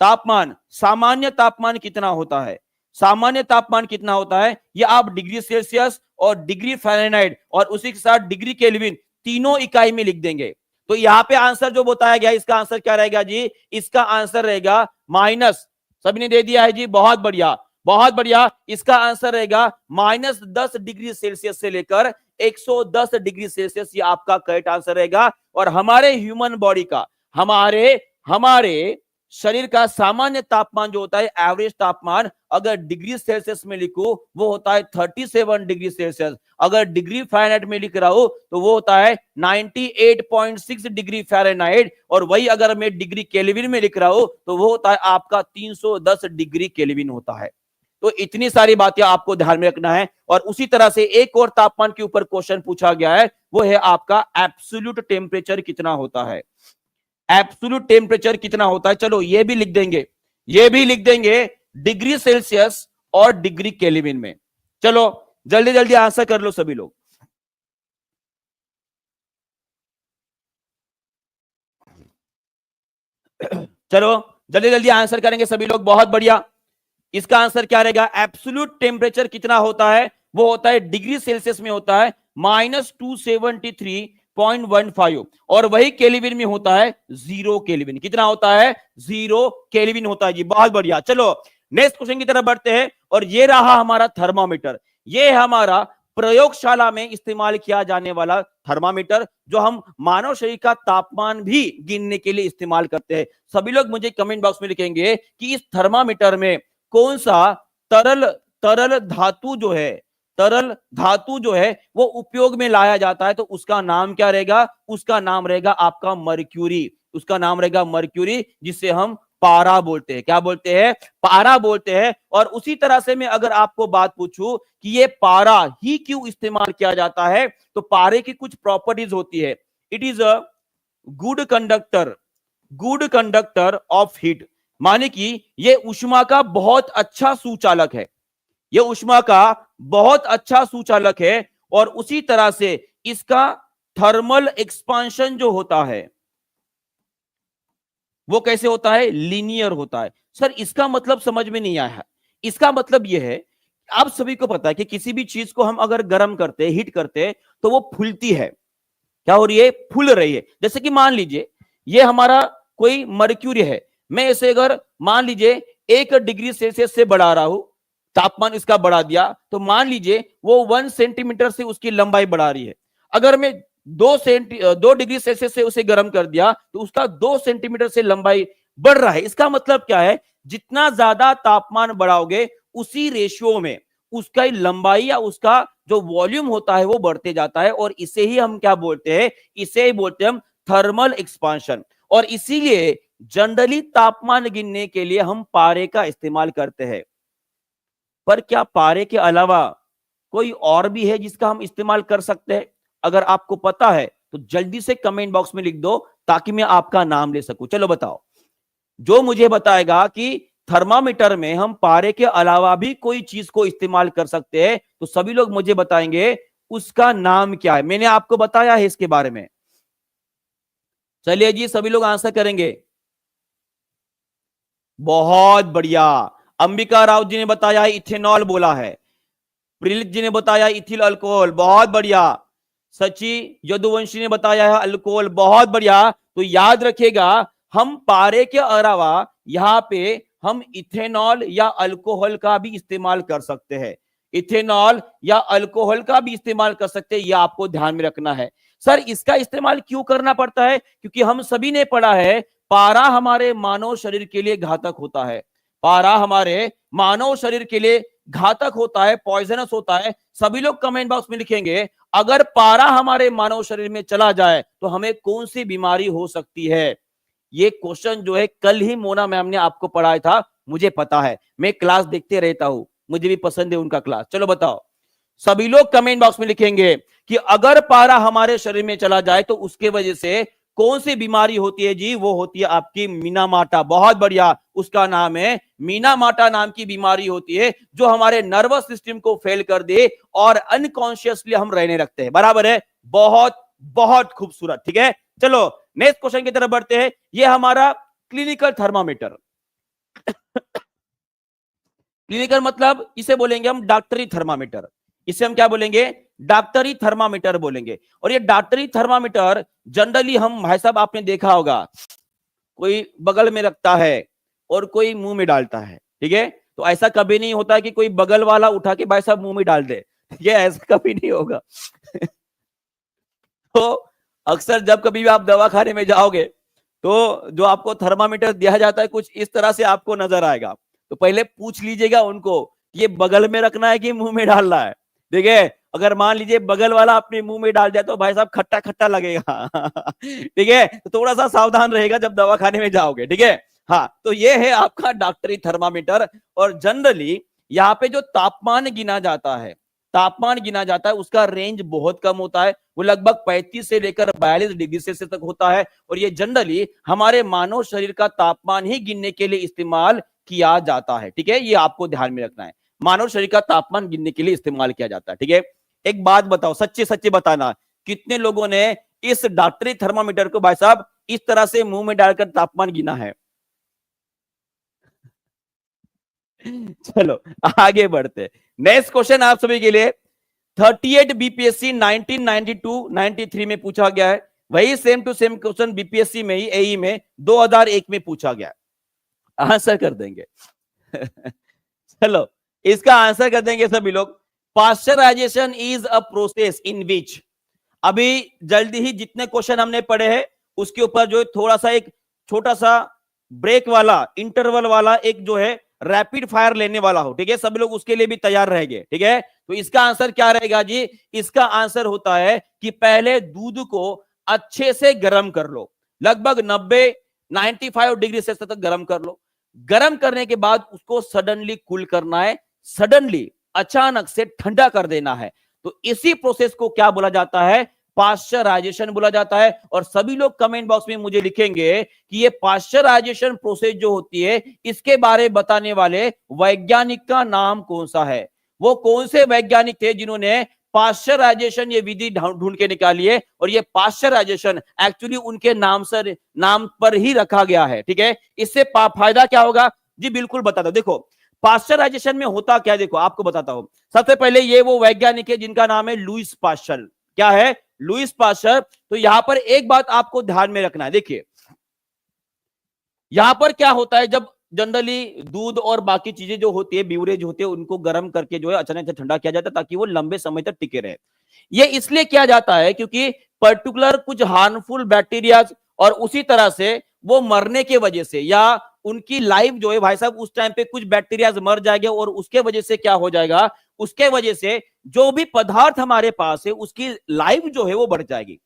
तापमान, सामान्य तापमान कितना होता है? सामान्य तापमान कितना होता है? ये आप डिग्री सेल्सियस और डिग्री फ़ारेनहाइट और उसी के साथ डिग्री केल्विन तीनों इकाई में लिख देंगे। तो यहां पे आंसर जो बताया गया, इसका आंसर क्या रहेगा जी? इसका आंसर रहेगा माइनस, सभी ने दे दिया है जी, बहुत बढ़िया बहुत बढ़िया। इसका आंसर रहेगा -10 डिग्री सेल्सियस से लेकर 110 डिग्री सेल्सियस, ये आपका करेक्ट आंसर रहेगा। और हमारे ह्यूमन बॉडी का, हमारे शरीर का सामान्य तापमान जो होता है, एवरेज तापमान, अगर डिग्री सेल्सियस में लिखो वो होता है 37 डिग्री सेल्सियस। अगर डिग्री फ़ारेनहाइट में लिख रहा हूं तो वो होता है 98.6 डिग्री फ़ारेनहाइट। और वही अगर मैं डिग्री केल्विन में लिख रहा हूं तो वो होता है आपका 310 डिग्री केल्विन होता है। तो इतनी सारी बातें आपको ध्यान में रखना है। और उसी तरह से एक और तापमान के ऊपर क्वेश्चन पूछा गया है, वो है आपका एब्सोल्यूट टेम्परेचर कितना होता है? एब्सोल्यूट टेम्परेचर कितना होता है? चलो ये भी लिख देंगे डिग्री सेल्सियस और डिग्री केल्विन में। चलो जल्दी जल्दी आंसर कर लो सभी लोग। चलो जल्दी जल्दी आंसर करेंगे सभी लोग, बहुत बढ़िया। इसका आंसर क्या रहेगा? एब्सोल्यूट टेम्परेचर कितना होता है? वो होता है डिग्री सेल्सियस में होता है -273.15 और वही केल्विन में होता है 0 केल्विन। कितना होता है? 0 केल्विन होता है जी, बहुत बढ़िया। चलो नेक्स्ट क्वेश्चन की तरफ बढ़ते हैं। और ये रहा हमारा थर्मामीटर, ये हमारा प्रयोगशाला में इस्तेमाल किया जाने वाला थर्मामीटर, जो हम मानव शरीर का तापमान भी गिनने के लिए इस्तेमाल करते हैं। सभी लोग मुझे कमेंट बॉक्स में लिखेंगे कि इस थर्मामीटर में कौन सा तरल धातु जो है वो उपयोग में लाया जाता है, तो उसका नाम क्या रहेगा? उसका नाम रहेगा आपका मर्क्यूरी। उसका नाम रहेगा मर्क्यूरी, जिसे हम पारा बोलते हैं। क्या बोलते हैं? पारा बोलते हैं। और उसी तरह से मैं अगर आपको बात पूछूं कि ये पारा ही क्यों इस्तेमाल किया जाता है, तो पारे की कुछ प्रॉपर्टीज होती है। It is a good conductor of heat, माने कि ये ऊष्मा का बहुत अच्छा सुचालक है। ये ऊष्मा का बहुत अच्छा सुचालक है। और उसी तरह से इसका थर्मल एक्सपांशन जो होता है वो कैसे होता है? लीनियर होता है। सर इसका मतलब समझ में नहीं आया है। इसका मतलब यह है, आप सभी को पता है कि किसी भी चीज को हम अगर गर्म करते हैं, हीट करते हैं, तो वो फूलती है। क्या हो रही है? फूल रही है। जैसे कि मान लीजिए ये हमारा कोई मर्क्यूरी है, मैं इसे अगर मान लीजिए 1 डिग्री सेल्सियस से बढ़ा रहा हूं, तापमान इसका बढ़ा दिया, तो मान लीजिए वो 1 सेंटीमीटर से उसकी लंबाई बढ़ा रही है। अगर मैं 2 डिग्री सेल्सियस से उसे गर्म कर दिया, तो उसका 2 सेंटीमीटर से लंबाई बढ़ रहा है। इसका मतलब क्या है? जितना ज्यादा तापमान बढ़ाओगे उसी रेशियो में उसका लंबाई या उसका जो वॉल्यूम होता है वो बढ़ते जाता है। और इसे ही हम क्या बोलते हैं? इसे ही बोलते हैं हम थर्मल एक्सपांशन। और इसीलिए जनरली तापमान गिनने के लिए हम पारे का इस्तेमाल करते हैं। पर क्या पारे के अलावा कोई और भी है जिसका हम इस्तेमाल कर सकते हैं? अगर आपको पता है तो जल्दी से कमेंट बॉक्स में लिख दो, ताकि मैं आपका नाम ले सकूं। चलो बताओ, जो मुझे बताएगा कि थर्मामीटर में हम पारे के अलावा भी कोई चीज को इस्तेमाल कर सकते हैं, तो सभी लोग मुझे बताएंगे उसका नाम क्या है। मैंने आपको बताया है इसके बारे में। चलिए जी, सभी लोग आंसर करेंगे। बहुत बढ़िया। अंबिका राव जी ने बताया इथेनॉल बोला है। प्रिलित जी ने बताया इथिल अल्कोहल, बहुत बढ़िया। सची यदुवंशी ने बताया है अल्कोहल, बहुत बढ़िया। तो याद रखिएगा, हम पारे के अलावा यहां पे हम इथेनॉल या अल्कोहल का भी इस्तेमाल कर सकते हैं। इथेनॉल या अल्कोहल का भी इस्तेमाल कर सकते हैं, यह आपको ध्यान में रखना है। सर इसका इस्तेमाल क्यों करना पड़ता है? क्योंकि हम सभी ने पढ़ा है पारा हमारे मानव शरीर के लिए घातक होता है। पारा हमारे मानव शरीर के लिए घातक होता है, पॉइजनस होता है। सभी लोग कमेंट बॉक्स में लिखेंगे अगर पारा हमारे मानव शरीर में चला जाए तो हमें कौन सी बीमारी हो सकती है। ये क्वेश्चन जो है कल ही मोना मैम ने आपको पढ़ाया था, मुझे पता है, मैं क्लास देखते रहता हूं, मुझे भी पसंद है उनका क्लास। चलो बताओ, सभी लोग कमेंट बॉक्स में लिखेंगे कि अगर पारा हमारे शरीर में चला जाए तो उसके वजह से कौन सी बीमारी होती है जी? वो होती है आपकी मीनामाटा। बहुत बढ़िया, उसका नाम है मीनामाटा नाम की बीमारी होती है, जो हमारे नर्वस सिस्टम को फेल कर दे और अनकॉन्शियसली हम रहने लगते हैं। बराबर है? बहुत बहुत खूबसूरत। ठीक है, चलो नेक्स्ट क्वेश्चन की तरफ बढ़ते हैं। ये हमारा क्लिनिकल थर्मामीटर। क्लिनिकल मतलब इसे बोलेंगे हम डॉक्टरी थर्मामीटर। इसे हम क्या बोलेंगे? डॉक्टरी थर्मामीटर बोलेंगे। और ये डॉक्टरी थर्मामीटर जनरली हम, भाई साहब आपने देखा होगा, कोई बगल में रखता है और कोई मुंह में डालता है। ठीक है, तो ऐसा कभी नहीं होता कि कोई बगल वाला उठा के भाई साहब मुंह में डाल दे। ये ऐसा कभी नहीं होगा। तो अक्सर जब कभी भी आप दवाखाने में जाओगे तो जो आपको थर्मामीटर दिया जाता है कुछ इस तरह से आपको नजर आएगा। तो पहले पूछ लीजिएगा उनको ये बगल में रखना है कि मुंह में डालना है। ठीक है, अगर मान लीजिए बगल वाला अपने मुंह में डाल दिया तो भाई साहब खट्टा खट्टा लगेगा। ठीक है, तो थोड़ा सा सावधान रहेगा जब दवाखाने में जाओगे। ठीक है, हाँ, तो ये है आपका डॉक्टरी थर्मामीटर। और जनरली यहाँ पे जो तापमान गिना जाता है, उसका रेंज बहुत कम होता है। वो लगभग 35 से लेकर 42 डिग्री सेल्सियस तक होता है। और ये जनरली हमारे मानव शरीर का तापमान ही गिनने के लिए इस्तेमाल किया जाता है। ठीक है, ये आपको ध्यान में रखना है, मानव शरीर का तापमान गिनने के लिए इस्तेमाल किया जाता है। ठीक है, एक बात बताओ, सच्चे सच्चे बताना, कितने लोगों ने इस डॉक्टरी थर्मामीटर को भाई साहब इस तरह से मुंह में डालकर तापमान गिना है? चलो आगे बढ़ते। नेक्स्ट क्वेश्चन आप सभी के लिए 38 बीपीएससी 1992-93 में पूछा गया है। वही same to same question BPSC में ही, एई में 2001 में पूछा गया। आंसर कर देंगे। चलो इसका आंसर कर देंगे सभी लोग। Pasteurization is a process in which, अभी जल्दी ही जितने क्वेश्चन हमने पढ़े हैं उसके ऊपर जो थोड़ा सा एक छोटा सा ब्रेक वाला, इंटरवल वाला एक जो है रैपिड फायर लेने वाला हो। ठीक है, सब लोग उसके लिए भी तैयार रहेंगे। ठीक है, तो इसका आंसर क्या रहेगा जी? इसका आंसर होता है कि पहले दूध को अच्छे से गर्म कर लो। लगभग 90-95 डिग्री सेल्सियस तक गर्म कर लो। गर्म करने के बाद उसको सडनली कूल करना है, सडनली अचानक से ठंडा कर देना है। तो इसी प्रोसेस को क्या बोला जाता है? पाश्चराइजेशन बोला जाता है। और सभी लोग कमेंट बॉक्स में मुझे लिखेंगे कि ये पाश्चराइजेशन प्रोसेस जो होती है, इसके बारे में बताने वाले वैज्ञानिक का नाम कौन सा है? वो कौन से वैज्ञानिक थे जिन्होंने पाश्चराइजेशन ये विधि ढूंढ के निकाली है? और ये पाश्चराइजेशन एक्चुअली उनके नाम पर ही रखा गया है। ठीक है, इससे फायदा क्या होगा जी? बिल्कुल बताता हूं। देखो पाश्चराइजेशन में होता क्या है, देखो आपको बताता हूं। सबसे पहले ये वो वैज्ञानिक है जिनका नाम है लुईस पाश्चर। क्या है? Louis Pasteur. तो यहां पर एक बात आपको ध्यान में रखना है। देखिए यहां पर क्या होता है, जब जनरली दूध और बाकी चीजें जो होती है, ब्यूरेज होते हैं, उनको गर्म करके जो है अचानक से ठंडा किया जाता है ताकि वो लंबे समय तक टिके रहे। ये इसलिए किया जाता है क्योंकि पर्टिकुलर कुछ हार्मफुल बैक्टीरिया और उसी तरह से वो मरने के वजह से या उनकी लाइफ जो है भाई साहब उस टाइम पे कुछ बैक्टीरिया मर जाएंगे और उसके वजह से क्या हो जाएगा, उसके वजह से जो भी पदार्थ हमारे पास है उसकी लाइफ जो है वो बढ़ जाएगी।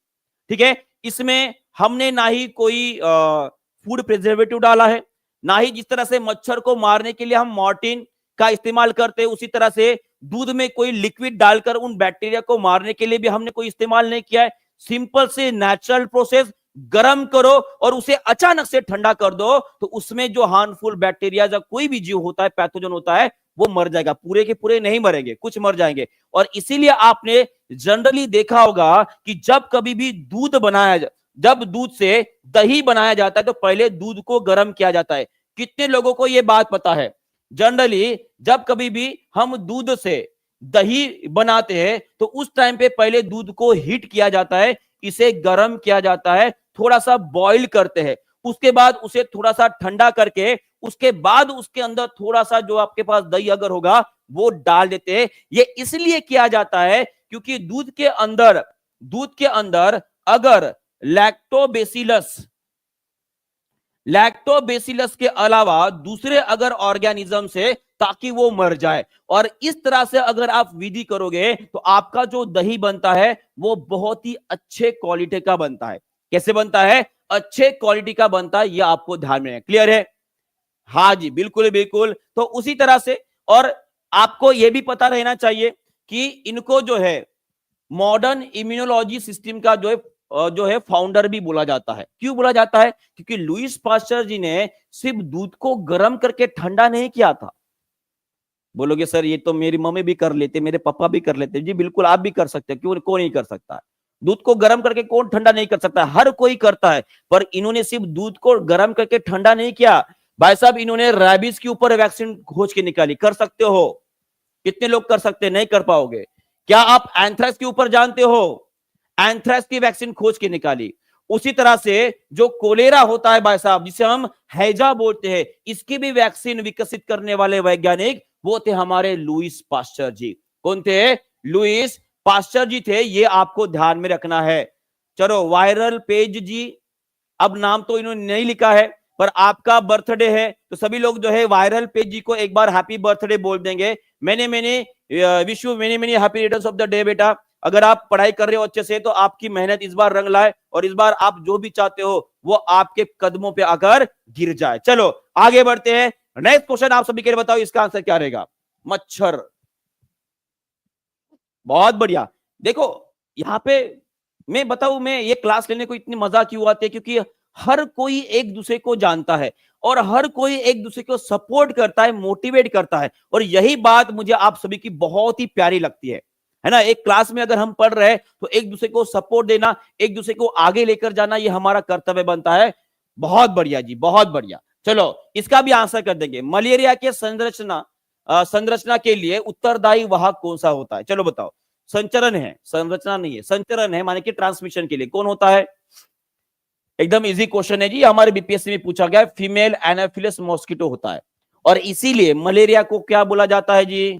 ठीक है, इसमें हमने ना ही कोई फूड प्रिजर्वेटिव डाला है, ना ही जिस तरह से मच्छर को मारने के लिए हम मॉर्टिन का इस्तेमाल करते हैं उसी तरह से दूध में कोई लिक्विड डालकर उन बैक्टीरिया को मारने के लिए भी हमने कोई इस्तेमाल नहीं किया है। सिंपल से नेचुरल प्रोसेस, गर्म करो और उसे अचानक से ठंडा कर दो, तो उसमें जो हार्मफुल बैक्टीरिया या कोई भी जीव होता है, पैथोजन होता है, वो मर जाएगा। पूरे के पूरे नहीं मरेंगे, कुछ मर जाएंगे। और इसीलिए आपने जनरली देखा होगा कि जब कभी भी दूध बनाया, जब दूध से दही बनाया जाता है तो पहले दूध को गर्म किया जाता है। कितने लोगों को यह बात पता है? जनरली जब कभी भी हम दूध से दही बनाते हैं तो उस टाइम पे पहले दूध को हीट किया जाता है, इसे गर्म किया जाता है, थोड़ा सा बॉईल करते हैं, उसके बाद उसे थोड़ा सा ठंडा करके उसके बाद उसके अंदर थोड़ा सा जो आपके पास दही अगर होगा वो डाल देते हैं। ये इसलिए किया जाता है क्योंकि दूध के अंदर अगर लैक्टोबैसिलस के अलावा दूसरे अगर ऑर्गेनिज्म से, ताकि वो मर जाए। और इस तरह से अगर आप विधि करोगे तो आपका जो दही बनता है वो बहुत ही अच्छे क्वालिटी का बनता है। कैसे बनता है? अच्छे क्वालिटी का बनता है। ये आपको ध्यान में है। क्लियर है? हाँ जी, बिल्कुल बिल्कुल। तो उसी तरह से, और आपको यह भी पता रहना चाहिए कि इनको जो है मॉडर्न इम्यूनोलॉजी सिस्टम का जो है फाउंडर भी बोला जाता है। क्यों बोला जाता है? क्योंकि लुईस पाश्चर जी ने सिर्फ दूध को गर्म करके ठंडा नहीं किया था। बोलोगे सर ये तो मेरी मम्मी भी कर लेते, मेरे पापा भी कर लेते। जी बिल्कुल, आप भी कर सकते हैं। क्यों कौन नहीं कर सकता है? दूध को गर्म करके कौन ठंडा नहीं कर सकता? हर कोई करता है। पर इन्होंने सिर्फ दूध को गर्म करके ठंडा नहीं किया भाई साहब, इन्होंने रैबिस के ऊपर वैक्सीन खोज के निकाली। कर सकते हो? कितने लोग कर सकते हैं? नहीं कर पाओगे। क्या आप एंथ्रेक्स के ऊपर जानते हो? एंथ्रेक्स की वैक्सीन खोज के निकाली। उसी तरह से जो कोलेरा होता है भाई साहब, जिसे हम हैजा बोलते हैं, इसकी भी वैक्सीन विकसित करने वाले वैज्ञानिक वो थे हमारे लुईस पाश्चर जी। कौन थे? लुईस पाश्चर जी थे। ये आपको ध्यान में रखना है। चलो वायरल पेज जी, अब नाम तो इन्होंने नहीं लिखा है पर आपका बर्थडे है तो सभी लोग जो है वायरल पेज जी को एक बार हैप्पी बर्थडे बोल देंगे। मैंने wish you many happy returns of the day बेटा। अगर आप पढ़ाई कर रहे हो अच्छे से तो आपकी मेहनत इस बार रंग लाए और इस बार आप जो भी चाहते हो वो आपके कदमों पे आकर गिर जाए। चलो आगे बढ़ते हैं। नेक्स्ट क्वेश्चन आप सभी के लिए बताओ, इसका आंसर क्या रहेगा? मच्छर। बहुत बढ़िया। देखो यहां पे मैं बताऊं, मैं ये क्लास लेने को इतनी मजा क्यों आती है? क्योंकि हर कोई एक दूसरे को जानता है और हर कोई एक दूसरे को सपोर्ट करता है, मोटिवेट करता है। और यही बात मुझे आप सभी की बहुत ही प्यारी लगती है ना? एक क्लास में अगर हम पढ़ रहे हैं तो एक दूसरे को सपोर्ट देना, एक दूसरे को आगे लेकर जाना, ये हमारा कर्तव्य बनता है। बहुत बढ़िया जी, बहुत बढ़िया। चलो इसका भी आंसर कर देंगे। मलेरिया के संरचना के लिए उत्तरदायी वाहक कौन सा होता है? चलो बताओ। संचरण है, संरचना नहीं है, संचरण है, माने कि ट्रांसमिशन के लिए कौन होता है? एकदम इजी क्वेश्चन है जी, हमारे बीपीएससी में पूछा गया। फीमेल एनाफिलस मॉस्किटो होता है। और इसीलिए मलेरिया को क्या बोला जाता है जी?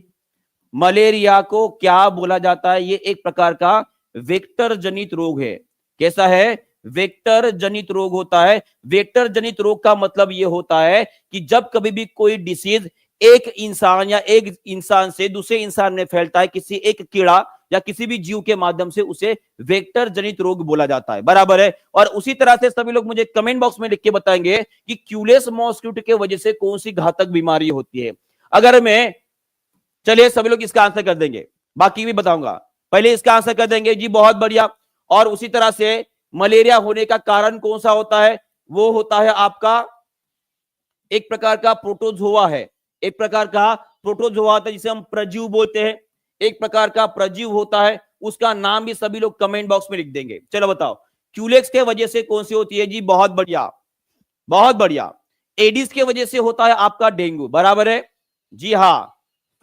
मलेरिया को क्या बोला जाता है? ये एक प्रकार का वेक्टर जनित रोग है। कैसा है? वेक्टर जनित रोग होता है। वेक्टर जनित रोग का मतलब ये होता है कि जब कभी भी कोई डिसीज एक इंसान या एक इंसान से दूसरे इंसान में फैलता है, किसी एक कीड़ा या किसी भी जीव के माध्यम से उसे वेक्टर जनित रोग बोला जाता है, बराबर है। और उसी तरह से सभी लोग मुझे कमेंट बॉक्स में लिख के बताएंगे कि क्यूलेस मॉस्किटो के वजह से कौन सी घातक बीमारी होती है। अगर मैं, चलिए सभी लोग इसका आंसर कर देंगे, बाकी भी बताऊंगा, पहले इसका आंसर कर देंगे जी, बहुत बढ़िया। और उसी तरह से मलेरिया होने का कारण कौन सा होता है, वो होता है आपका एक प्रकार का प्रोटोजोआ है, एक प्रकार का प्रोटोजोआ होता है जिसे हम प्रजीव बोलते हैं, एक प्रकार का प्रजीव होता है, उसका नाम भी सभी लोग कमेंट बॉक्स में लिख देंगे। चलो बताओ, क्यूलेक्स के वजह से कौन सी होती है जी, बहुत बढ़िया, बहुत बढ़िया। एडिस के वजह से होता है आपका डेंगू, बराबर है जी हाँ।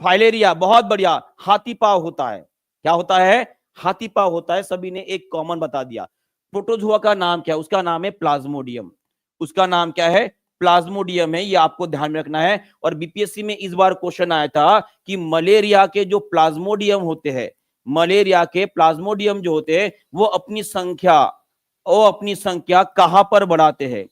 फाइलेरिया, बहुत बढ़िया। हाथी पाव होता है, क्या होता है, हाथी पाव होता है, सभी ने एक कॉमन बता दिया। प्रोटोजोआ का नाम क्या है, उसका नाम है प्लाज्मोडियम, उसका नाम क्या है, प्लाज्मोडियम है, ये आपको ध्यान में रखना है। और बीपीएससी में इस बार क्वेश्चन आया था कि मलेरिया के जो प्लाज्मोडियम होते हैं, मलेरिया के प्लाज्मोडियम जो होते हैं वो अपनी संख्या कहां पर बढ़ाते हैं,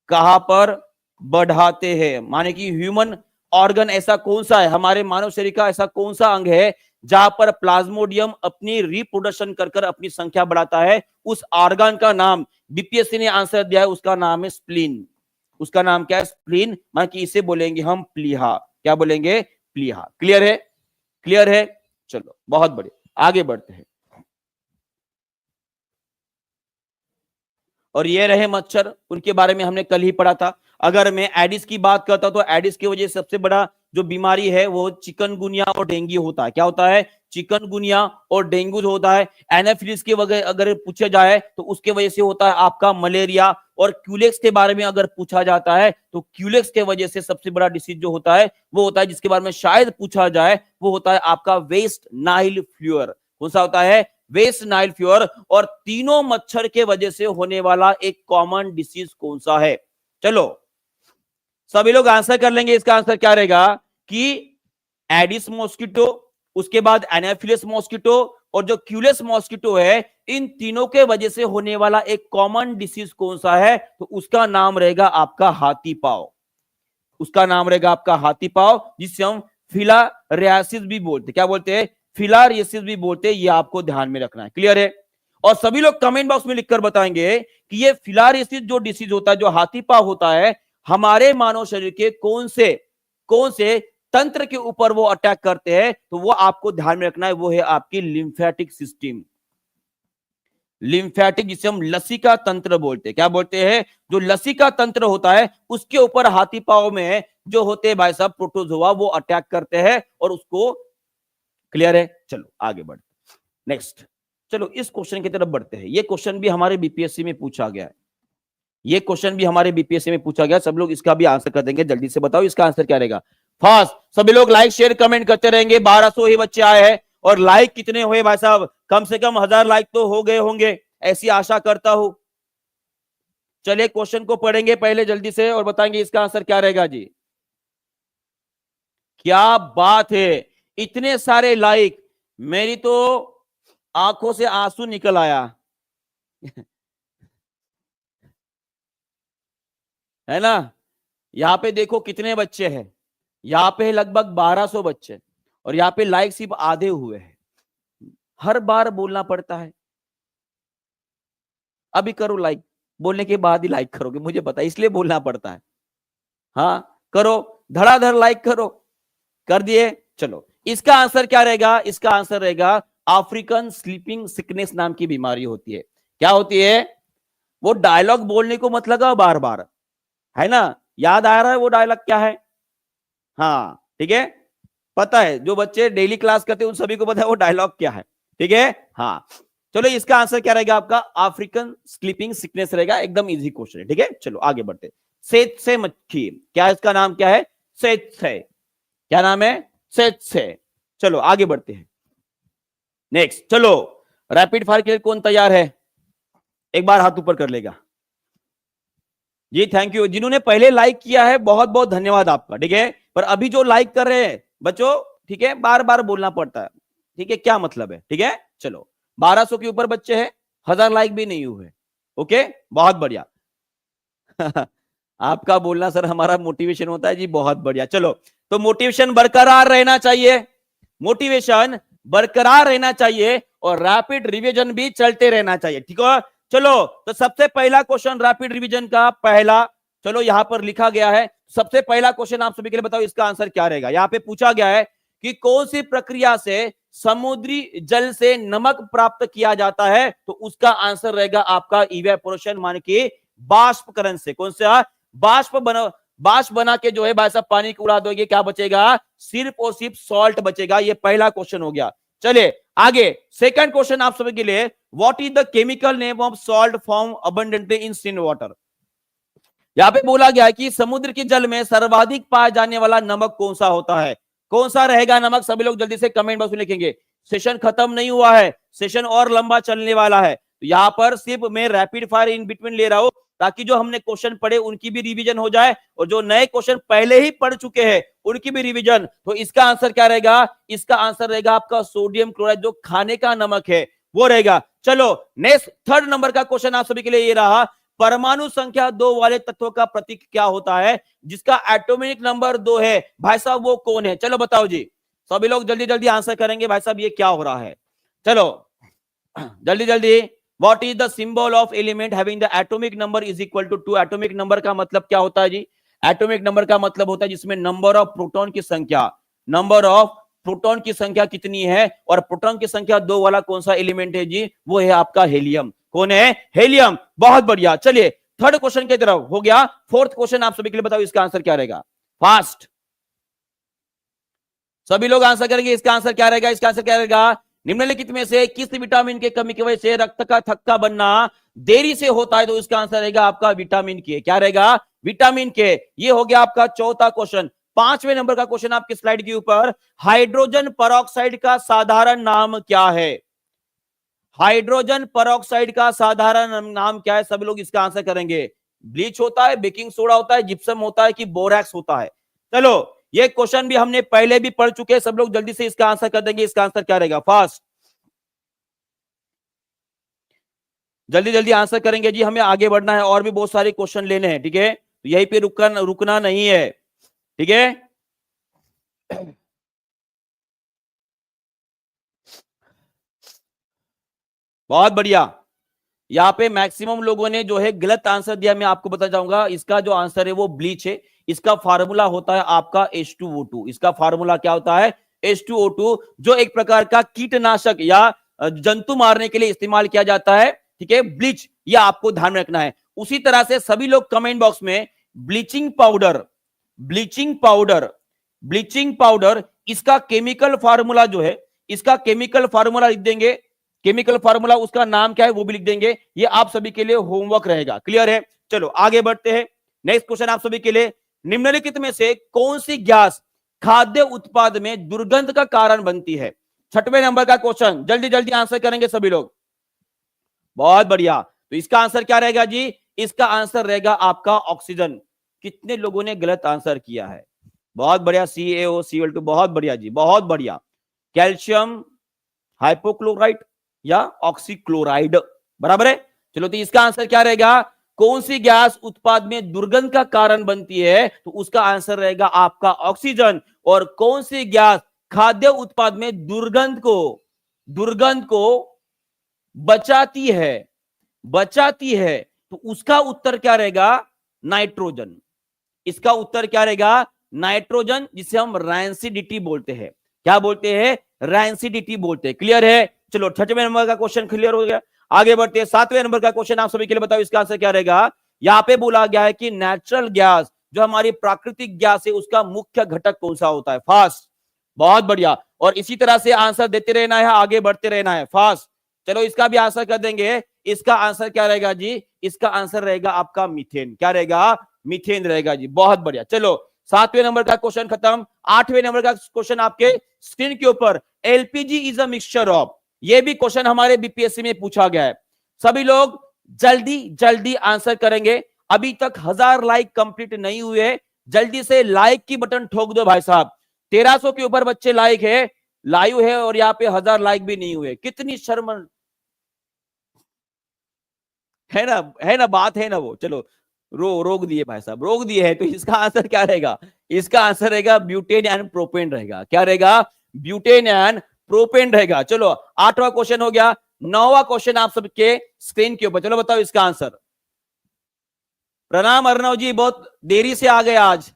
कहां पर बढ़ाते हैं, माने कि ह्यूमन ऑर्गन ऐसा कौन सा है, हमारे मानव शरीर का ऐसा कौन सा अंग है जहां पर प्लाज्मोडियम अपनी रिप्रोडक्शन कर अपनी संख्या बढ़ाता है, उस ऑर्गन का नाम बीपीएससी ने आंसर दिया है, उसका नाम है स्प्लीन। उसका नाम क्या है, स्प्लीन, मान कि इसे बोलेंगे हम प्लीहा, क्या बोलेंगे, प्लीहा। क्लियर है, क्लियर है, चलो बहुत बढ़िया, आगे बढ़ते हैं। और ये रहे मच्छर, उनके बारे में हमने कल ही पढ़ा था। अगर मैं एडिस की बात करता हूं तो एडिस की वजह से सबसे बड़ा जो बीमारी है वो चिकनगुनिया और डेंगू होता है, क्या होता है, चिकनगुनिया और डेंगू जो होता है। एनाफिलिस के वगैरह अगर पूछा जाए तो उसके वजह से होता है आपका मलेरिया। और क्यूलेक्स के बारे में अगर पूछा जाता है तो क्यूलेक्स के वजह से सबसे बड़ा डिसीज जो होता है वो होता है, जिसके बारे में शायद पूछा जाए, वो होता है आपका वेस्ट नाइल फ्लूअर। कौन सा होता है, वेस्ट नाइल फ्लूअर। और तीनों मच्छर के वजह से होने वाला एक कॉमन डिसीज कौन सा है, चलो सभी लोग आंसर कर लेंगे। इसका आंसर क्या रहेगा कि एडिस मॉस्किटो, उसके बाद एनाफिलिस मॉस्किटो और जो क्यूलेस मॉस्किटो है, इन तीनों के वजह से होने वाला एक कॉमन डिसीज कौन सा है, तो उसका नाम रहेगा आपका हाथी पाव, उसका नाम रहेगा आपका हाथी पाव, जिसे हम फिलारियासिस भी बोलते हैं, क्या बोलते हैं, फिलारियासिस भी बोलते हैं, ये आपको ध्यान में रखना है। क्लियर है। और सभी लोग कमेंट बॉक्स में लिखकर बताएंगे कि ये फिलारियासिस जो डिसीज होता है, जो हाथी पाव होता है, हमारे मानव शरीर के कौन से तंत्र के ऊपर वो अटैक करते हैं, तो वो आपको ध्यान में रखना है, वो है आपकी लिम्फेटिक सिस्टम, लिम्फेटिक, जिसे हम लसिका तंत्र बोलते हैं, क्या बोलते हैं, जो लसिका तंत्र होता है उसके ऊपर हाथी पाव में जो होते हैं भाई साहब प्रोटोजोआ, वो अटैक करते हैं और उसको, क्लियर है, चलो आगे बढ़ते नेक्स्ट। चलो इस क्वेश्चन की तरफ बढ़ते हैं। ये क्वेश्चन भी हमारे बीपीएससी में पूछा गया है, ये क्वेश्चन भी हमारे बीपीएससी में पूछा गया, सब लोग इसका भी आंसर कर देंगे, जल्दी से बताओ इसका आंसर क्या रहेगा, फास्ट सभी लोग लाइक शेयर कमेंट करते रहेंगे। 1200 ही बच्चे आए हैं और लाइक कितने हुए भाई साहब, कम से कम 1000 लाइक तो हो गए होंगे, ऐसी आशा करता हूं। चलिए क्वेश्चन को पढ़ेंगे पहले जल्दी से और बताएंगे इसका आंसर क्या रहेगा जी। क्या बात है, इतने सारे लाइक, मेरी तो आंखों से आंसू निकल आया है ना। यहां पे देखो कितने बच्चे हैं, यहां पे लगभग 1200 बच्चे, और यहां पे लाइक सिर्फ आधे हुए हैं। हर बार बोलना पड़ता है, अभी करो लाइक, बोलने के बाद ही लाइक करोगे, मुझे पता है, इसलिए बोलना पड़ता है। हाँ करो, धड़ाधड़ लाइक करो, कर दिए। चलो इसका आंसर क्या रहेगा, इसका आंसर रहेगा अफ्रीकन स्लीपिंग सिकनेस नाम की बीमारी होती है। क्या होती है, वो डायलॉग बोलने को मत लगा बार बार, है ना, याद आ रहा है वो डायलॉग क्या है, हाँ ठीक है, पता है, जो बच्चे डेली क्लास करते हैं उन सभी को पता है वो डायलॉग क्या है, ठीक है हाँ। चलो इसका आंसर क्या रहेगा आपका, अफ्रीकन स्लीपिंग सिकनेस रहेगा, एकदम इजी क्वेश्चन है, ठीक है। चलो आगे बढ़ते, सेत से मक्खी, क्या इसका नाम क्या है, सेत से, क्या नाम है, सेत से। चलो आगे बढ़ते हैं नेक्स्ट। चलो रैपिड फायर के लिए कौन तैयार है, एक बार हाथ ऊपर कर लेगा जी, थैंक यू। जिन्होंने पहले लाइक किया है बहुत बहुत धन्यवाद आपका, ठीक है। पर अभी जो लाइक कर रहे हैं बच्चों, ठीक है, बार बार बोलना पड़ता है, ठीक है, क्या मतलब है, ठीक है। चलो 1200 के ऊपर बच्चे हैं, 1000 लाइक भी नहीं हुए, ओके, बहुत बढ़िया आपका बोलना सर हमारा मोटिवेशन होता है जी, बहुत बढ़िया। चलो तो मोटिवेशन बरकरार रहना चाहिए, मोटिवेशन बरकरार रहना चाहिए और रैपिड रिवीजन भी चलते रहना चाहिए। ठीक है, चलो तो सबसे पहला क्वेश्चन रैपिड रिवीजन का पहला, चलो यहां पर लिखा गया है। सबसे पहला क्वेश्चन आप सभी के लिए बताओ इसका आंसर क्या रहेगा। यहां पे पूछा गया है कि कौन सी प्रक्रिया से समुद्री जल से नमक प्राप्त किया जाता है, तो उसका आंसर रहेगा आपका इवेपोरेशन, मान के बाष्पकरण से। कौन सा? बाष्प बना के जो है भाई साहब पानी को उड़ा दोगे, क्या बचेगा? सिर्फ और सिर्फ सॉल्ट बचेगा। ये पहला क्वेश्चन हो गया। चलिए आगे, सेकंड क्वेश्चन आप सभी के लिए, what is the chemical name of salt form abundantly in sea water. यहां पे बोला गया है कि समुद्र के जल में सर्वाधिक पाया जाने वाला नमक कौन सा होता है। कौन सा रहेगा नमक? सभी लोग जल्दी से कमेंट बॉक्स में लिखेंगे। सेशन खत्म नहीं हुआ है, सेशन और लंबा चलने वाला है। तो यहां पर सिर्फ मैं रैपिड फायर इन बिटवीन ले रहा हूं ताकि जो हमने क्वेश्चन पढ़े उनकी भी रिवीजन हो जाए और जो नए क्वेश्चन पहले ही पढ़ चुके हैं उनकी भी रिवीजन। तो इसका आंसर क्या रहेगा? इसका आंसर रहेगा आपका सोडियम क्लोराइड, जो खाने का नमक है वो रहेगा। चलो नेक्स्ट, थर्ड नंबर का क्वेश्चन आप सभी के लिए ये रहा, परमाणु संख्या 2 वाले तत्व का प्रतीक क्या होता है जिसका एटॉमिक नंबर 2 है? भाई साहब वो कौन है? चलो बताओ जी, सभी लोग जल्दी जल्दी आंसर करेंगे। भाई साहब ये क्या हो रहा है? चलो जल्दी जल्दी, what is the symbol of element having the atomic number is equal to 2? Atomic number का मतलब क्या होता है जी? एटॉमिक नंबर का मतलब होता है जिसमें नंबर ऑफ प्रोटॉन की संख्या, नंबर ऑफ प्रोटॉन की संख्या कितनी है, और प्रोटॉन की संख्या 2 वाला कौन सा एलिमेंट है जी? वो है आपका हेलियम। कौन है? हेलियम। बहुत बढ़िया। चलिए थर्ड क्वेश्चन की तरफ हो गया। फोर्थ क्वेश्चन आप सभी के लिए बताओ इसका आंसर क्या रहेगा? फास्ट सभी लोग आंसर करेंगे। इसका आंसर क्या रहेगा? इसका आंसर क्या रहेगा? निम्नलिखित में से किस विटामिन के कमी की वजह से रक्त का थक्का बनना देरी से होता है? तो इसका आंसर रहेगा आपका विटामिन के। क्या रहेगा? विटामिन के। ये हो गया आपका चौथा क्वेश्चन। पांचवें नंबर का क्वेश्चन आपकी स्लाइड के ऊपर, हाइड्रोजन परऑक्साइड का साधारण नाम क्या है? हाइड्रोजन परऑक्साइड का साधारण नाम क्या है? सभी लोग इसका आंसर करेंगे। ब्लीच होता है, बेकिंग सोडा होता है, जिप्सम होता है कि बोरैक्स होता है? चलो ये क्वेश्चन भी हमने पहले भी पढ़ चुके हैं। सब लोग जल्दी से इसका आंसर कर देंगे। इसका आंसर क्या रहेगा? फास्ट जल्दी जल्दी आंसर करेंगे जी, हमें आगे बढ़ना है और भी बहुत सारे क्वेश्चन लेने हैं। ठीक है, तो यहीं पे रुकना नहीं है। ठीक है, बहुत बढ़िया। यहाँ पे मैक्सिमम लोगों ने जो है गलत आंसर दिया। मैं आपको बता जाऊंगा, इसका जो आंसर है वो ब्लीच है। इसका फार्मूला होता है आपका H2O2। इसका फार्मूला क्या होता है? H2O2, जो एक प्रकार का कीटनाशक या जंतु मारने के लिए इस्तेमाल किया जाता है। ठीक है, ब्लीच, यह आपको ध्यान में रखना है। उसी तरह से सभी लोग कमेंट बॉक्स में bleaching powder, bleaching powder, bleaching powder, इसका केमिकल फार्मूला जो है, इसका केमिकल फार्मूला लिख देंगे। केमिकल फार्मूला, उसका नाम क्या है वो भी लिख देंगे। ये आप सभी के लिए होमवर्क रहेगा। क्लियर है? चलो आगे बढ़ते हैं। नेक्स्ट क्वेश्चन आप सभी के लिए, निम्नलिखित में से कौन सी गैस खाद्य उत्पाद में दुर्गंध का कारण बनती है? छठवें नंबर का क्वेश्चन, जल्दी जल्दी आंसर करेंगे सभी लोग। बहुत बढ़िया। तो इसका आंसर क्या रहेगा जी? इसका आंसर रहेगा आपका ऑक्सीजन। कितने लोगों ने गलत आंसर किया है? बहुत बढ़िया, CaOCl2। बहुत बढ़िया जी, बहुत बढ़िया। कैल्शियम हाइपोक्लोराइड या ऑक्सीक्लोराइड, बराबर है। चलो तो इसका आंसर क्या रहेगा? कौन सी गैस उत्पाद में दुर्गंध का कारण बनती है? तो उसका आंसर रहेगा आपका ऑक्सीजन। और कौन सी गैस खाद्य उत्पाद में दुर्गंध को बचाती है, तो उसका उत्तर क्या रहेगा? नाइट्रोजन। इसका उत्तर क्या रहेगा? नाइट्रोजन, जिसे हम रैंसिडिटी बोलते हैं। क्या बोलते हैं? रैंसिडिटी बोलते हैं। क्लियर है? चलो छठवें नंबर का क्वेश्चन क्लियर हो गया। आगे बढ़ते हैं। सातवें नंबर का क्वेश्चन आप सभी के लिए बताओ इसका आंसर क्या रहेगा? यहां पे बोला गया है कि नेचुरल गैस, जो हमारी प्राकृतिक गैस है, उसका मुख्य घटक कौन सा होता है? फास्ट। बहुत बढ़िया। और इसी तरह से आंसर देते रहना है, आगे बढ़ते रहना है। फास्ट। चलो इसका भी आंसर कर देंगे। इसका आंसर क्या रहेगा जी? इसका आंसर रहेगा आपका मीथेन। क्या रहेगा? मीथेन रहेगा जी। बहुत बढ़िया। चलो सातवें नंबर का क्वेश्चन खत्म। आठवें नंबर का क्वेश्चन आपके स्क्रीन के ऊपर, LPG is a mixture of. ये भी क्वेश्चन हमारे बीपीएससी में पूछा गया है। सभी लोग जल्दी जल्दी आंसर करेंगे। अभी तक 1000 लाइक कंप्लीट नहीं हुए, जल्दी से लाइक की बटन ठोक दो भाई साहब। 1300 के ऊपर बच्चे लाइक है, लाइव है, और यहाँ पे 1000 लाइक भी नहीं हुए। कितनी शर्म है ना, है ना, बात है ना वो। चलो रोक दिए भाई साहब, रोक दिए है। तो इसका आंसर क्या रहेगा? इसका आंसर रहेगा ब्यूटेन एंड प्रोपेन रहेगा। क्या रहेगा? ब्यूटेन एंड प्रोपेन रहेगा। चलो 8वां क्वेश्चन हो गया। 9वां क्वेश्चन आप सबके स्क्रीन के ऊपर, चलो बताओ इसका आंसर। प्रणाम अर्णव जी, बहुत देरी से आ गए आज।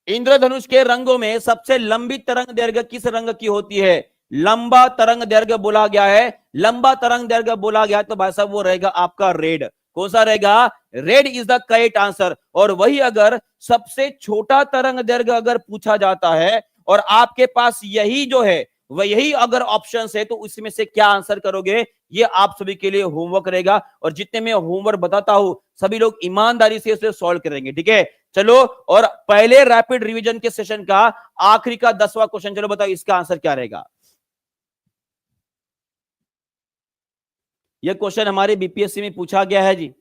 इंद्रधनुष के रंगों में सबसे लंबी तरंग दैर्घ्य किस रंग की होती है? लंबा तरंग दैर्घ्य बोला गया है, लंबा तरंग दैर्घ्य बोला गया तो भाई साहब वो रहेगा आपका रेड। कौन सा रहेगा? Red is the correct answer. और वही अगर सबसे छोटा तरंग दैर्घ्य अगर पूछा जाता है और आपके पास यही जो है वह यही अगर ऑप्शन है तो उसमें से क्या आंसर करोगे? ये आप सभी के लिए होमवर्क रहेगा। और जितने मैं होमवर्क बताता हूं सभी लोग ईमानदारी से इसे सॉल्व करेंगे, ठीक है? चलो, और पहले रैपिड रिवीजन के सेशन का आखिरी का 10वां क्वेश्चन, चलो बताओ इसका आंसर क्या रहेगा? यह क्वेश्चन हमारे बीपीएससी में पूछा गया है जी।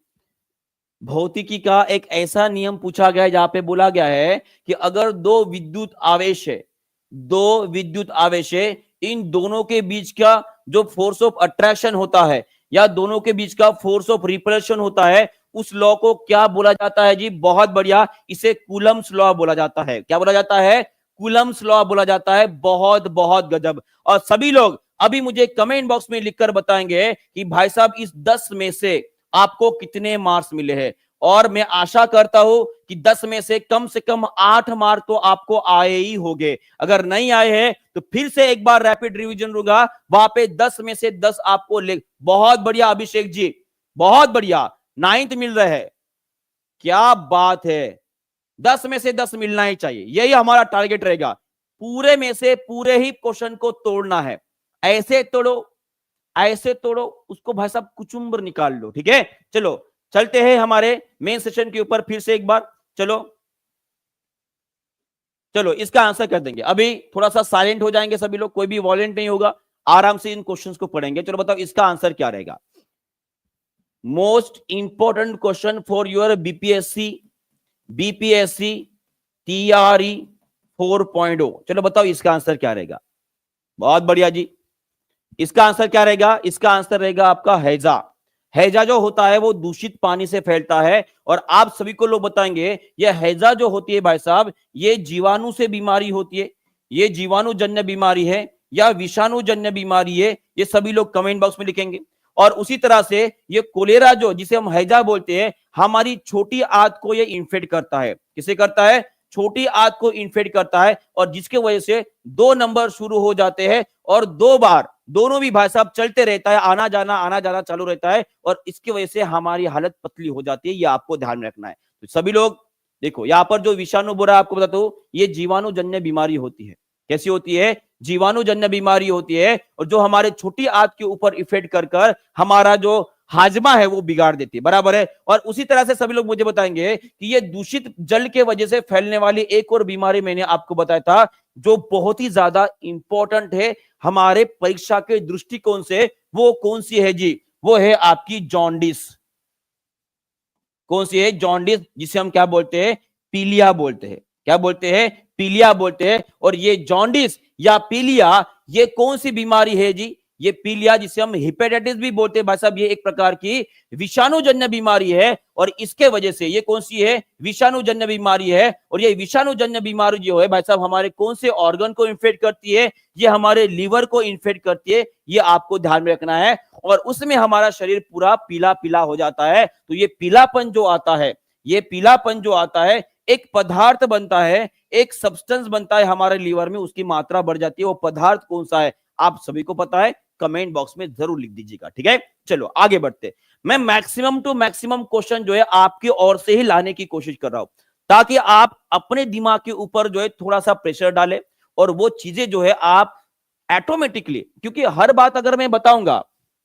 भौतिकी का एक ऐसा नियम पूछा गया है जहां पे बोला गया है कि अगर दो विद्युत आवेश है, दो विद्युत आवेश है, इन दोनों के बीच का जो फोर्स ऑफ अट्रैक्शन होता है या दोनों के बीच का फोर्स ऑफ रिपल्शन होता है, उस लॉ को क्या बोला जाता है जी? बहुत बढ़िया, इसे कूलम्स लॉ बोला जाता है। क्या बोला जाता है? कूलम्स लॉ बोला जाता है। बहुत बहुत गजब। और सभी लोग अभी मुझे कमेंट बॉक्स में लिखकर बताएंगे कि भाई साहब इस 10 में से आपको कितने मार्क्स मिले हैं। और मैं आशा करता हूं कि 10 में से कम 8 मार्क तो आपको आए ही होंगे। अगर नहीं आए हैं तो फिर से एक बार रैपिड रिवीजन होगा, वहां पे 10 में से 10 आपको ले। बहुत बढ़िया अभिषेक जी, बहुत बढ़िया, 9th मिल रहा है, क्या बात है। 10 में से 10 मिलना ही चाहिए, यही हमारा टारगेट रहेगा। पूरे में से पूरे ही क्वेश्चन को तोड़ना है। ऐसे तोड़ो, ऐसे तोड़ो, उसको भाई साहब कुचुम्बर निकाल लो, ठीक है? चलो चलते हैं हमारे मेन सेशन के ऊपर फिर से एक बार। चलो चलो इसका आंसर कर देंगे। अभी थोड़ा सा साइलेंट हो जाएंगे सभी लोग, कोई भी वॉलेंट नहीं होगा, आराम से इन क्वेश्चंस को पढ़ेंगे। चलो बताओ इसका आंसर क्या रहेगा? Most important question for your BPSC TRE 4.0। चलो बताओ इसका आंसर क्या रहेगा? बहुत बढ़िया जी, इसका आंसर क्या रहेगा? इसका आंसर रहेगा आपका हैजा। हैजा जो होता है वो दूषित पानी से फैलता है। और आप सभी को लोग बताएंगे ये हैजा जो होती है भाई साहब, ये जीवाणु से बीमारी होती है, ये जीवाणु जन्य बीमारी है या विषाणु जन्य बीमारी है, ये सभी लोग कमेंट बॉक्स में लिखेंगे। और उसी तरह से ये कोलेरा जो जिसे हम हैजा बोलते हैं, हमारी छोटी आंत को ये इन्फेक्ट करता है। किसे करता है? छोटी आंत को इन्फेक्ट करता है। और जिसके वजह से 2 नंबर शुरू हो जाते हैं और 2 बार दोनों भी भाई साहब चलते रहता है, आना जाना चालू रहता है और इसकी वजह से हमारी हालत पतली हो जाती है। ये आपको ध्यान में रखना है। तो सभी लोग देखो, यहां पर जो विषाणु बोला आपको बताता हूं, ये जीवाणु जन्य बीमारी होती है। कैसी होती है? जीवाणु जन्य बीमारी होती है। और जो हमारे छोटी आंत के ऊपर इफेक्ट कर हमारा जो हाजमा है वो बिगाड़ देती है, बराबर है। और उसी तरह से सभी लोग मुझे बताएंगे कि ये दूषित जल के वजह से फैलने वाली एक और बीमारी मैंने आपको बताया था जो बहुत ही ज्यादा इंपॉर्टेंट है हमारे परीक्षा के दृष्टिकोण से। वो कौन सी है जी? वो है आपकी जॉन्डिस। कौन सी है? जॉन्डिस, जिसे हम क्या बोलते हैं? पीलिया बोलते हैं। क्या बोलते हैं? पीलिया बोलते हैं। और ये जॉन्डिस या पीलिया ये कौन सी बीमारी है जी? ये पीलिया, जिसे हम हेपेटाइटिस भी बोलते हैं भाई साहब, ये एक प्रकार की विषाणुजन्य बीमारी है। और इसके वजह से ये कौन सी है? विषाणुजन्य बीमारी है। और ये विषाणुजन्य बीमारी जो है भाई साहब हमारे कौन से ऑर्गन को इन्फेक्ट करती है? ये हमारे लीवर को इन्फेक्ट करती है। ये आपको ध्यान में रखना है। और उसमें हमारा शरीर पूरा पीला पीला हो जाता है। तो ये पीलापन जो आता है, ये पीलापन जो आता है, एक पदार्थ बनता है, एक सब्सटेंस बनता है हमारे लीवर में, उसकी मात्रा बढ़ जाती है। वो पदार्थ कौन सा है आप सभी को पता है? कमेंट बॉक्स में जरूर लिख दीजिएगा, ठीक है? चलो आगे बढ़ते। मैं मैक्सिमम टू मैक्सिमम क्वेश्चन जो है आपकी ओर से ही लाने की कोशिश कर रहा हूं ताकि आप अपने दिमाग के ऊपर जो है थोड़ा सा प्रेशर डालें और वो चीजें जो है आप ऑटोमेटिकली, क्योंकि हर बात अगर मैं बताऊंगा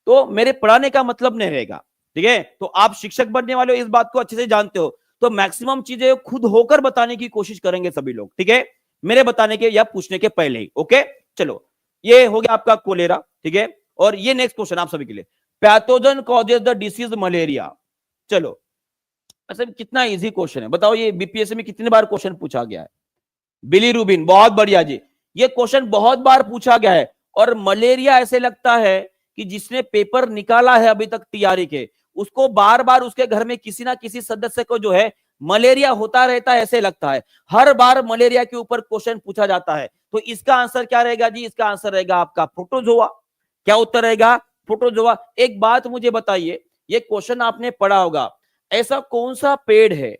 तो मेरे पढ़ाने का मतलब नहीं रहेगा, ठीक है? तो आप शिक्षक बनने वाले हो, इस बात को अच्छे से जानते हो। तो मैक्सिमम चीजें खुद होकर बताने की कोशिश करेंगे सभी लोग, ठीक है? मेरे बताने के या पूछने के पहले ही, ओके? चलो, ये हो गया आपका कोलेरा, ठीक है? और ये नेक्स्ट क्वेश्चन आप सभी के लिए, pathogen causes the disease malaria. चलो, अच्छा कितना इजी क्वेश्चन है बताओ, ये बीपीएससी में कितनी बार क्वेश्चन पूछा गया है? बिलीरुबिन, बहुत बढ़िया जी, ये क्वेश्चन बहुत बार पूछा गया है। और मलेरिया ऐसे लगता है कि जिसने पेपर निकाला है अभी तक टीआरई के, उसको बार बार उसके घर में किसी ना किसी सदस्य को जो है मलेरिया होता रहता है, ऐसे लगता है। हर बार मलेरिया के ऊपर क्वेश्चन पूछा जाता है। तो इसका आंसर क्या रहेगा जी? इसका आंसर रहेगा आपका प्रोटोजोआ। क्या उत्तर रहेगा? प्रोटोजोआ। एक बात मुझे बताइए, ये क्वेश्चन आपने पढ़ा होगा, ऐसा कौन सा पेड़ है,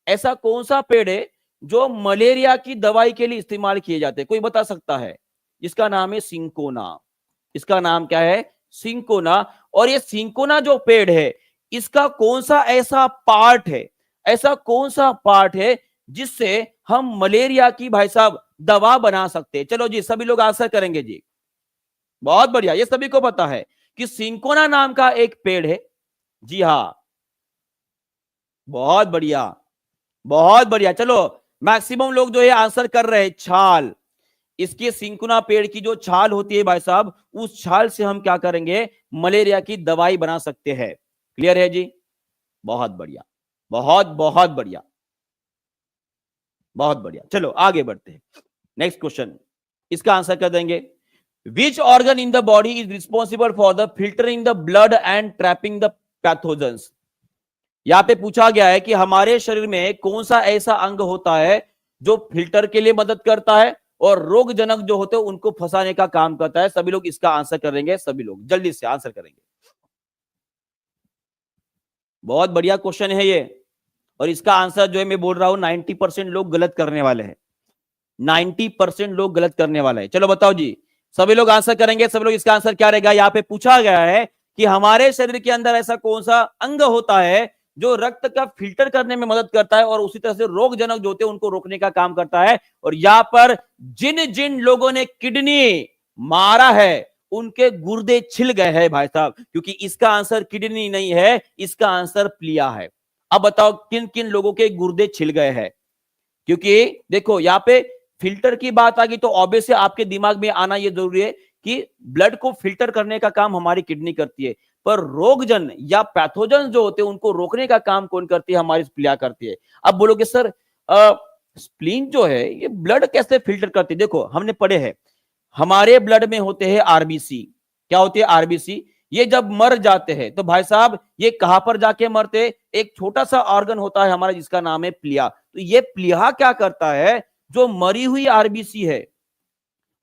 ऐसा कौन सा पेड़ है जो मलेरिया की दवाई के लिए इस्तेमाल किए जाते हैं? कोई बता सकता है? इसका नाम है सिंकोना। इसका नाम क्या है? सिंकोना। और ये सिंकोना जो पेड़ है, इसका कौन सा ऐसा पार्ट है, ऐसा कौन सा पार्ट है जिससे हम मलेरिया की भाई साहब दवा बना सकते हैं? चलो जी, सभी लोग आंसर करेंगे जी। बहुत बढ़िया, ये सभी को पता है कि सिंकोना नाम का एक पेड़ है। जी हाँ, बहुत बढ़िया, बहुत बढ़िया। चलो, मैक्सिमम लोग जो है आंसर कर रहे हैं छाल। इसके सिंकुना पेड़ की जो छाल होती है भाई साहब, उस छाल से हम क्या करेंगे? मलेरिया की दवाई बना सकते हैं। क्लियर है जी? बहुत बढ़िया, बहुत बहुत बढ़िया, बहुत बढ़िया। चलो आगे बढ़ते हैं। नेक्स्ट क्वेश्चन, इसका आंसर कर देंगे। Which organ in the body is responsible for the filtering the blood and trapping the pathogens? यहां पे पूछा गया है कि हमारे शरीर में कौन सा ऐसा अंग होता है जो फिल्टर के लिए मदद करता है और रोगजनक जो होते हैं उनको फंसाने का काम करता है? सभी लोग इसका आंसर करेंगे, सभी लोग जल्दी से आंसर करेंगे। बहुत बढ़िया क्वेश्चन है ये, और इसका आंसर जो है मैं बोल रहा हूं 90% लोग गलत करने वाले हैं। 90% लोग गलत करने वाले हैं। चलो बताओ जी, सभी लोग आंसर करेंगे, सभी लोग इसका आंसर क्या रहेगा? यहाँ पे पूछा गया है कि हमारे शरीर के अंदर ऐसा कौन सा अंग होता है जो रक्त का फिल्टर करने में मदद करता है और उसी तरह से रोगजनक जो होते हैं उनको रोकने का काम करता है? और यहां पर जिन जिन लोगों ने किडनी मारा है उनके गुर्दे छिल गए हैं भाई साहब, क्योंकि इसका आंसर किडनी नहीं है, इसका आंसर प्लिया है। अब बताओ किन किन लोगों के गुर्दे छिल गए हैं? क्योंकि देखो यहां पे फिल्टर की बात आ गई तो ऑब्वियसली आपके दिमाग में आना यह जरूरी है कि ब्लड को फिल्टर करने का काम हमारी किडनी करती है, पर रोगजन या पैथोजन जो होते हैं उनको रोकने का काम कौन करती है? हमारी स्प्लिया करती है। अब बोलोगे सर स्प्लीन जो है ये ब्लड कैसे फिल्टर करती है? देखो हमने पढ़े हैं, हमारे ब्लड में होते हैं आरबीसी। क्या होती है? आरबीसी। ये जब मर जाते हैं तो भाई साहब ये कहां पर जाके मरते हैं? एक छोटा सा ऑर्गन होता है हमारा जिसका नाम है प्लिया। तो ये प्लिया क्या करता है? जो मरी हुई आरबीसी है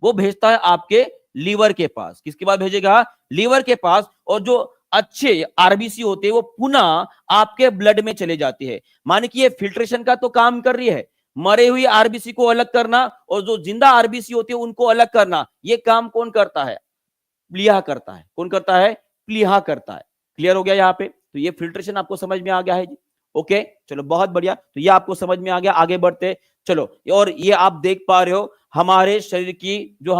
वो भेजता है आपके लीवर के पास। किसके पास भेजेगा? लीवर के पास। और जो अच्छे आरबीसी होते हैं वो पुनः आपके ब्लड में चले जाते हैं। माने कि ये फिल्ट्रेशन का तो काम कर रही है, मरे हुई आरबीसी को अलग करना और जो जिंदा आरबीसी होती है उनको अलग करना, ये काम कौन करता है? प्लीहा करता है। कौन करता है? प्लीहा करता है। क्लियर हो गया यहाँ पे? तो ये फिल्ट्रेशन आपको समझ में आ गया है जी। ओके, चलो बहुत बढ़िया। तो ये आपको समझ में आ गया, आगे बढ़ते चलो। और ये आप देख पा रहे हो हमारे शरीर की जो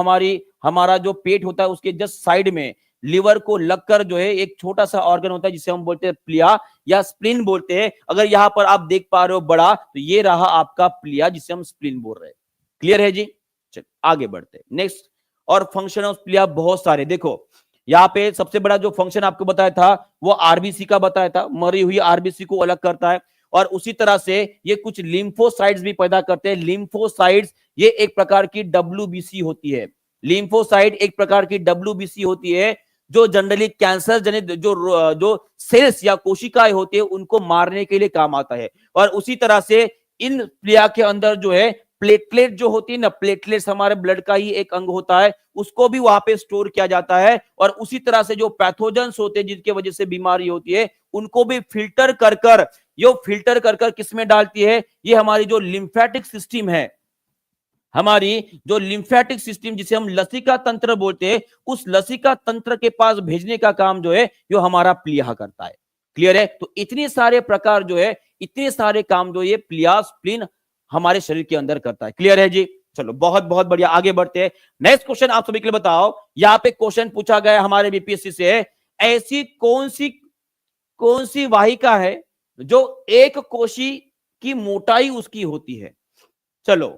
हमारा जो पेट होता है उसके जस्ट साइड में लिवर को लगकर जो है एक छोटा सा ऑर्गन होता है जिसे हम बोलते हैं प्लिया या स्प्लीन बोलते हैं। अगर यहाँ पर आप देख पा रहे हो बड़ा, तो ये रहा आपका प्लिया जिसे हम स्प्लीन बोल रहे हैं। क्लियर है जी? चलो आगे बढ़ते नेक्स्ट। और फंक्शन ऑफ प्लिया बहुत सारे, देखो यहाँ पे सबसे बड़ा जो फंक्शन आपको बताया था वो आरबीसी का बताया था, मरी हुई आरबीसी को अलग करता है। और उसी तरह से ये कुछ लिम्फोसाइट्स भी पैदा करते हैं। लिम्फोसाइट्स ये एक प्रकार की डब्ल्यूबीसी होती है। लिम्फोसाइट एक प्रकार की डब्ल्यूबीसी होती है जो जनरली कैंसर जनित जो सेल्स या कोशिकाएं होती है उनको मारने के लिए काम आता है। और उसी तरह से इन प्लिया के अंदर जो है प्लेटलेट जो होती है ना, प्लेटलेट्स हमारे ब्लड का ही एक अंग होता है, उसको भी वहां पे स्टोर किया जाता है। और उसी तरह से जो पैथोजेंस होते हैं जिनकी वजह से बीमारी होती है उनको भी फिल्टर कर कर ये फिल्टर कर कर किसमें डालती है? ये हमारी जो लिम्फेटिक सिस्टम है, हमारी जो लिम्फेटिक सिस्टम जिसे हम लसिका तंत्र बोलते हैं, उस लसिका तंत्र के पास भेजने का काम जो है जो हमारा प्लीहा करता है। क्लियर है? तो इतने सारे प्रकार जो है, इतने सारे काम जो ये प्लिया स्प्लीन हमारे शरीर के अंदर करता है। क्लियर है जी? चलो बहुत बहुत बढ़िया, आगे बढ़ते हैं। नेक्स्ट क्वेश्चन आप सभी के लिए बताओ। यहाँ पे क्वेश्चन पूछा गया हमारे बीपीएससी से, ऐसी कौन सी वाहिका है जो एक कोशी की मोटाई उसकी होती है? चलो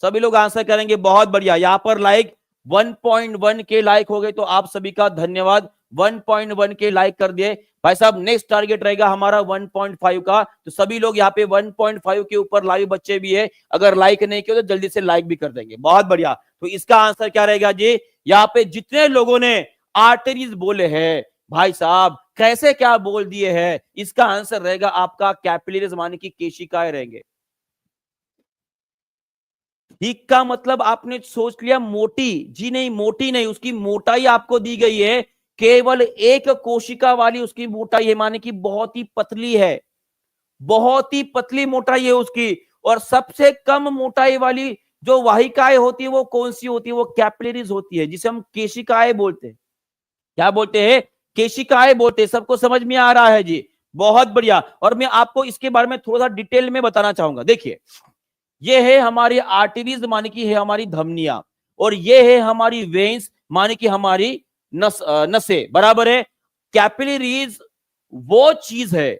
सभी लोग आंसर करेंगे, बहुत बढ़िया। यहां पर लाइक 1.1 के लाइक हो गए तो आप सभी का धन्यवाद। 1.1 के लाइक कर दिए भाई साहब। नेक्स्ट टारगेट रहेगा हमारा 1.5 का, तो सभी लोग यहाँ पे 1.5 के ऊपर लाइव बच्चे भी है, अगर लाइक नहीं किया तो जल्दी से लाइक भी कर देंगे। बहुत बढ़िया। तो इसका आंसर क्या रहेगा जी? यहाँ पे जितने लोगों ने आर्टरीज बोले हैं भाई साहब, कैसे क्या बोल दिए हैं, इसका आंसर रहेगा आपका कैपिलरीज, माने की केशिकाएं रहेंगे। थिक का मतलब आपने सोच लिया मोटी, जी नहीं, मोटी नहीं, उसकी मोटाई आपको दी गई है केवल एक कोशिका वाली उसकी मोटाई है, माने कि बहुत ही पतली है, बहुत ही पतली मोटाई है उसकी। और सबसे कम मोटाई वाली जो वाहिकाएं होती है वो कौन सी होती है? वो कैपिलरीज होती है, जिसे हम केशिकाएं बोलते हैं। क्या बोलते हैं? केशिकाएं बोलते हैं। सबको समझ में आ रहा है जी? बहुत बढ़िया। और मैं आपको इसके बारे में थोड़ा सा डिटेल में बताना चाहूंगा। देखिए, ये है हमारी आर्टरीज, माने की है हमारी धमनियां, और ये है हमारी वेन्स, माने की हमारी नसें, बराबर है। कैपिलरीज वो चीज है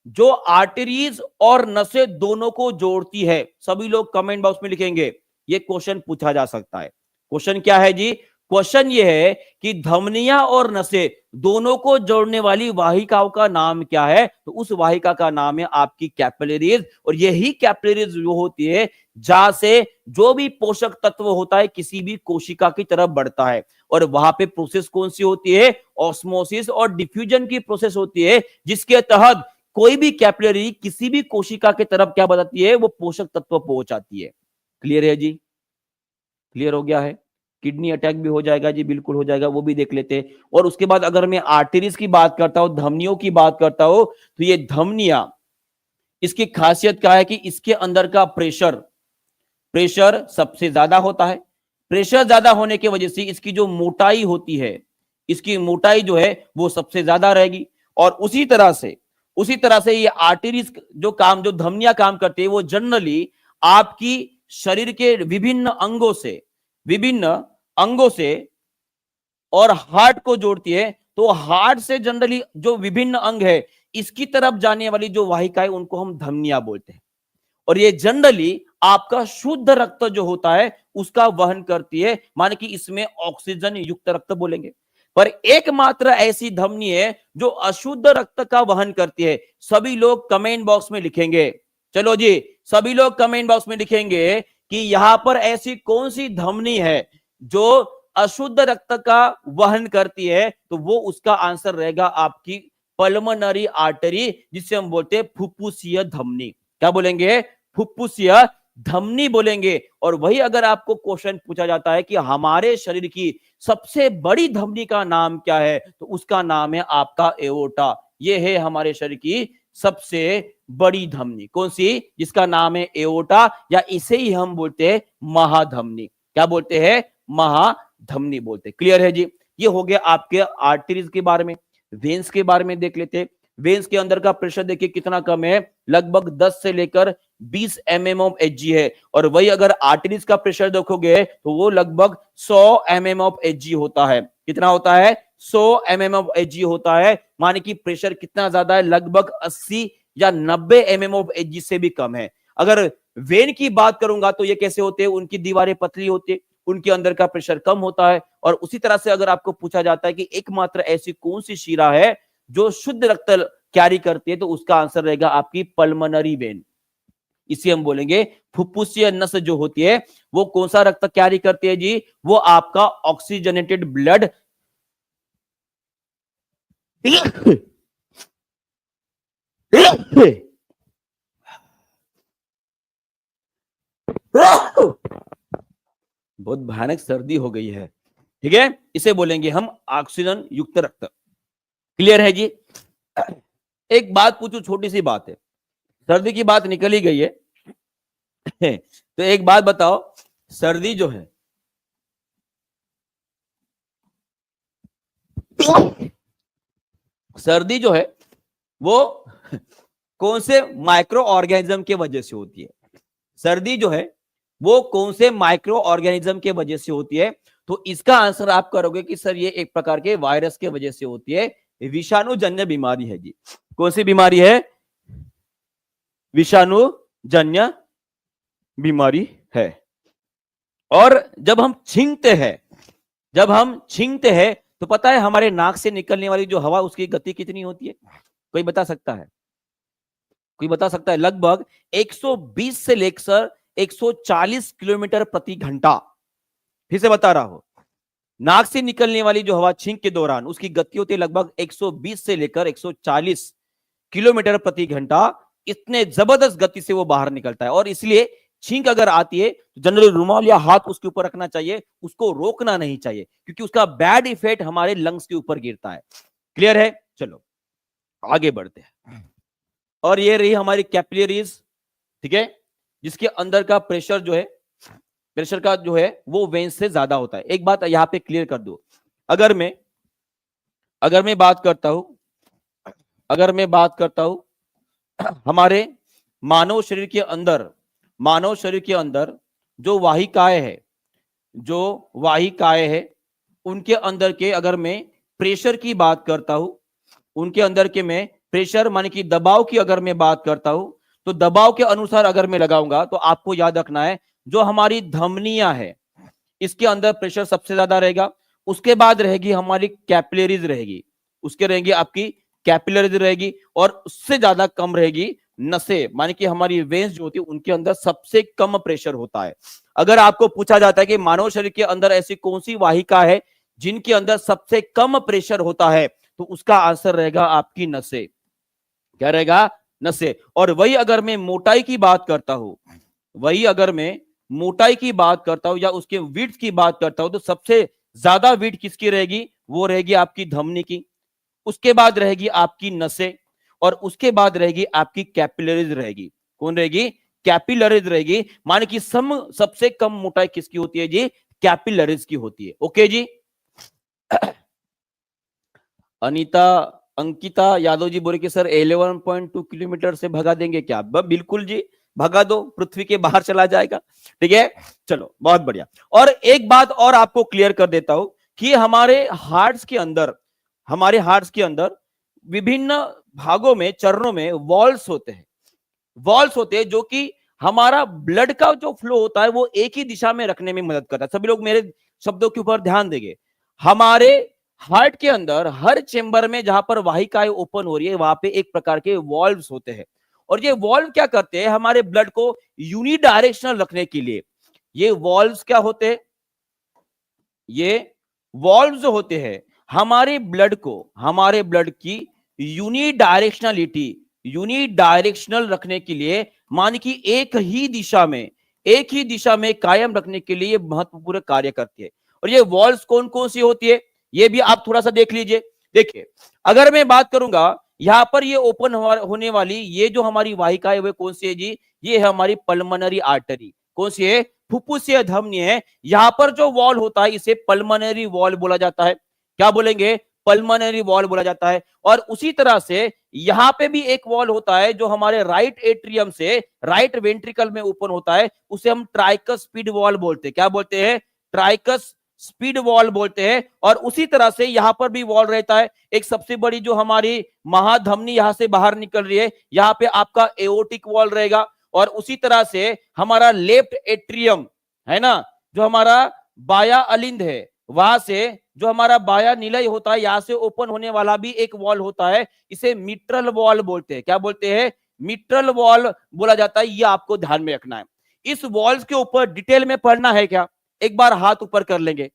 जो आर्टरीज और नसें दोनों को जोड़ती है। सभी लोग कमेंट बॉक्स में लिखेंगे, ये क्वेश्चन पूछा जा सकता है। क्वेश्चन क्या है जी? क्वेश्चन ये है कि धमनियां और नसें दोनों को जोड़ने वाली वाहिकाओं का नाम क्या है? तो उस वाहिका का नाम है आपकी कैपिलरीज। और यही कैपिलरीज जो होती है जहां से जो भी पोषक तत्व होता है किसी भी कोशिका की तरफ बढ़ता है। और वहां पे प्रोसेस कौन सी होती है? ऑस्मोसिस और डिफ्यूजन की प्रोसेस होती है, जिसके तहत कोई भी कैपिलरी किसी भी कोशिका की तरफ क्या बताती है? वो पोषक तत्व पहुंचाती है। क्लियर है जी? क्लियर हो गया है? किडनी अटैक भी हो जाएगा जी, बिल्कुल हो जाएगा, वो भी देख लेते हैं। और उसके बाद अगर मैं आर्टरीज की बात करता हूं, धमनियों की बात करता हूं, तो ये धमनियां, इसकी खासियत क्या है कि इसके अंदर का प्रेशर प्रेशर सबसे ज्यादा होता है। प्रेशर ज्यादा होने की वजह से इसकी जो मोटाई होती है, इसकी मोटाई जो है वो सबसे ज्यादा रहेगी। और उसी तरह से ये आर्टरीज जो धमनियां काम करती है, वो जनरली आपकी शरीर के विभिन्न अंगों से और हार्ट को जोड़ती है। तो हार्ट से जनरली जो विभिन्न अंग है, इसकी तरफ जाने वाली जो वाहिका है उनको हम धमनियां बोलते हैं। और ये जनरली आपका शुद्ध रक्त जो होता है उसका वहन करती है, माने कि इसमें ऑक्सीजन युक्त रक्त बोलेंगे। पर एकमात्र ऐसी धमनी है जो अशुद्ध रक्त का वहन करती है। सभी लोग कमेंट बॉक्स में लिखेंगे, चलो जी, सभी लोग कमेंट बॉक्स में लिखेंगे कि यहां पर ऐसी कौन सी धमनी है जो अशुद्ध रक्त का वहन करती है। तो वो उसका आंसर रहेगा आपकी पल्मोनरी आर्टरी, जिसे हम बोलते हैं फुफ्फुसीय धमनी। क्या बोलेंगे? फुफ्फुसीय धमनी बोलेंगे। और वही अगर आपको क्वेश्चन पूछा जाता है कि हमारे शरीर की सबसे बड़ी धमनी का नाम क्या है, तो उसका नाम है आपका एओर्टा। ये है हमारे शरीर की सबसे बड़ी धमनी। कौन सी? जिसका नाम है एओर्टा, या इसे ही हम बोलते हैं महाधमनी। क्या बोलते हैं? महाधमनी बोलते हैं। क्लियर है जी? ये हो गया आपके आर्टरीज के बारे में। वेन्स के बारे में देख लेते हैं। वेन्स के अंदर का प्रेशर देखिए कितना कम है, लगभग 10 से लेकर 20 mm ऑफ Hg है। और वही अगर आर्टरीज का प्रेशर देखोगे तो वो लगभग 100 mm ऑफ Hg होता है। कितना होता है? 100 mm ऑफ Hg होता है। माने कि प्रेशर कितना ज्यादा है? लगभग 80 या 90 mm ऑफ Hg से भी कम है। अगर वेन की बात करूंगा तो ये कैसे होते हैं? उनकी दीवारें पतली होती है, उनके अंदर का प्रेशर कम होता है। और उसी तरह से अगर आपको पूछा जाता है कि एकमात्र ऐसी कौन सी शिरा है जो शुद्ध रक्त कैरी करती है, तो उसका आंसर रहेगा आपकी पल्मोनरी वेन। इसे हम बोलेंगे फुफ्फुसीय नस जो होती है वो कौन सा रक्त कैरी करती है जी? वो आपका ऑक्सीजनेटेड ब्लड बहुत भयानक सर्दी हो गई है, ठीक है? इसे बोलेंगे हम ऑक्सीजन युक्त रक्त। क्लियर है जी? एक बात पूछू, छोटी सी बात है, सर्दी की बात निकल ही गई है तो एक बात बताओ, सर्दी जो है सर्दी जो है वो कौन से माइक्रो ऑर्गेनिज्म के वजह से होती है? सर्दी जो है वो कौन से माइक्रो ऑर्गेनिज्म के वजह से होती है? तो इसका आंसर आप करोगे कि सर ये एक प्रकार के वायरस के वजह से होती है, विषाणुजन्य बीमारी है जी। कौन सी बीमारी है? विषाणुजन्य बीमारी है। और जब हम छींकते हैं तो पता है हमारे नाक से निकलने वाली जो हवा उसकी गति कितनी होती है? कोई बता सकता है? कोई बता सकता है? लगभग 120 से लेकर 140 किलोमीटर प्रति घंटा। फिर से बता रहा हूं, नाक से निकलने वाली जो हवा छींक के दौरान उसकी गति होती है लगभग 120 से लेकर 140 किलोमीटर प्रति घंटा। इतने जबरदस्त गति से वो बाहर निकलता है। और इसलिए छींक अगर आती है तो जनरली रुमाल या हाथ उसके ऊपर रखना चाहिए, उसको रोकना नहीं चाहिए, क्योंकि उसका बैड इफेक्ट हमारे लंग्स के ऊपर गिरता है। क्लियर है? चलो आगे बढ़ते हैं। और ये रही हमारी कैपिलरीज, ठीक है, जिसके अंदर का प्रेशर जो है, प्रेशर का जो है वो वेंस से ज्यादा होता है। एक बात यहां पे क्लियर कर दो, अगर मैं बात करता हूं, हमारे मानव शरीर के अंदर, जो वाहिकाएं है उनके अंदर के अगर मैं प्रेशर की बात करता हूं, उनके अंदर के मैं प्रेशर माने कि दबाव की अगर मैं बात करता हूं, तो दबाव के अनुसार अगर मैं लगाऊंगा तो आपको याद रखना है जो हमारी धमनियां है इसके अंदर प्रेशर सबसे ज्यादा रहेगा। उसके बाद रहेगी हमारी कैपिलरीज रहेगी, आपकी कैपिलरीज रहेगी, और उससे ज्यादा कम रहेगी नसें, माने कि हमारी वेंस जो होती है उनके अंदर सबसे कम प्रेशर होता है। अगर आपको पूछा जाता है कि मानव शरीर के अंदर ऐसी कौन सी वाहिका है जिनके अंदर सबसे कम प्रेशर होता है, तो उसका आंसर रहेगा आपकी नसें। क्या रहेगा? नसें। और वही अगर मैं मोटाई की बात करता हूं, या उसके विड्थ की बात करता हूं, तो सबसे ज्यादा विड्थ किसकी रहेगी? वो रहेगी आपकी धमनी की, उसके बाद रहेगी आपकी नसें, और उसके बाद रहेगी आपकी कैपिलरीज रहेगी। कौन रहेगी? कैपिलरीज रहेगी। माने कि सबसे कम मोटाई किसकी होती है जी? कैपिलरीज की होती है। ओके जी। अंकिता यादव जी बोले कि सर 11.2 किलोमीटर से भगा देंगे क्या? बिल्कुल जी, भगा दो, पृथ्वी के बाहर चला जाएगा। ठीक है, चलो बहुत बढ़िया। और एक बात और आपको क्लियर कर देता हूं कि हमारे हार्ट्स के अंदर विभिन्न भागों में, चरणों में वॉल्स होते हैं जो कि हमारा ब्लड का जो फ्लो होता है वो एक ही दिशा में रखने में मदद करता है। सभी लोग मेरे शब्दों के ऊपर ध्यान देंगे। हमारे हार्ट के अंदर हर चेंबर में जहां पर वाहिकाएं ओपन हो रही है वहां पे एक प्रकार के वॉल्व्स होते हैं, और ये वॉल्व क्या करते हैं? हमारे ब्लड को यूनिडायरेक्शनल रखने के लिए ये वॉल्व्स क्या होते हैं? ये वॉल्व्स जो होते हैं हमारे ब्लड की यूनिडायरेक्शनल रखने के लिए, मान कि एक ही दिशा में कायम रखने के लिए महत्वपूर्ण कार्य करती है। और ये वॉल्व्स कौन कौन सी होती है ये भी आप थोड़ा सा देख लीजिए। देखिए, अगर मैं बात करूंगा यहां पर ये ओपन होने वाली ये जो हमारी वाहिका है वो कौन सी है जी? ये है हमारी पल्मोनरी आर्टरी। कौन सी है? फुफ्फुसीय धमनी है। यहां पर जो वॉल होता है इसे पल्मोनरी वॉल बोला जाता है। क्या बोलेंगे? पल्मोनरी वॉल बोला जाता है। और उसी तरह से यहां पे भी एक वॉल होता है जो हमारे राइट एट्रियम से राइट वेंट्रिकल में ओपन होता है, उसे हम ट्राइकस स्पीड वॉल बोलते हैं। क्या बोलते हैं? ट्राइकस स्पीड वॉल बोलते हैं। और उसी तरह से यहां पर भी वॉल रहता है। एक सबसे बड़ी जो हमारी महाधमनी यहां से बाहर निकल रही है, यहां पे आपका एओर्टिक वॉल रहेगा। और उसी तरह से हमारा लेफ्ट एट्रियम है ना, जो हमारा बाया अलिंद है, वहां से जो हमारा बाया निलय होता है यहां से ओपन होने वाला भी एक वॉल होता है, इसे मिट्रल वॉल बोलते हैं। क्या बोलते हैं? मिट्रल वॉल बोला जाता है। ये आपको ध्यान में रखना है। इस वॉल्स के ऊपर डिटेल में पढ़ना है क्या? एक बार हाथ ऊपर कर लेंगे।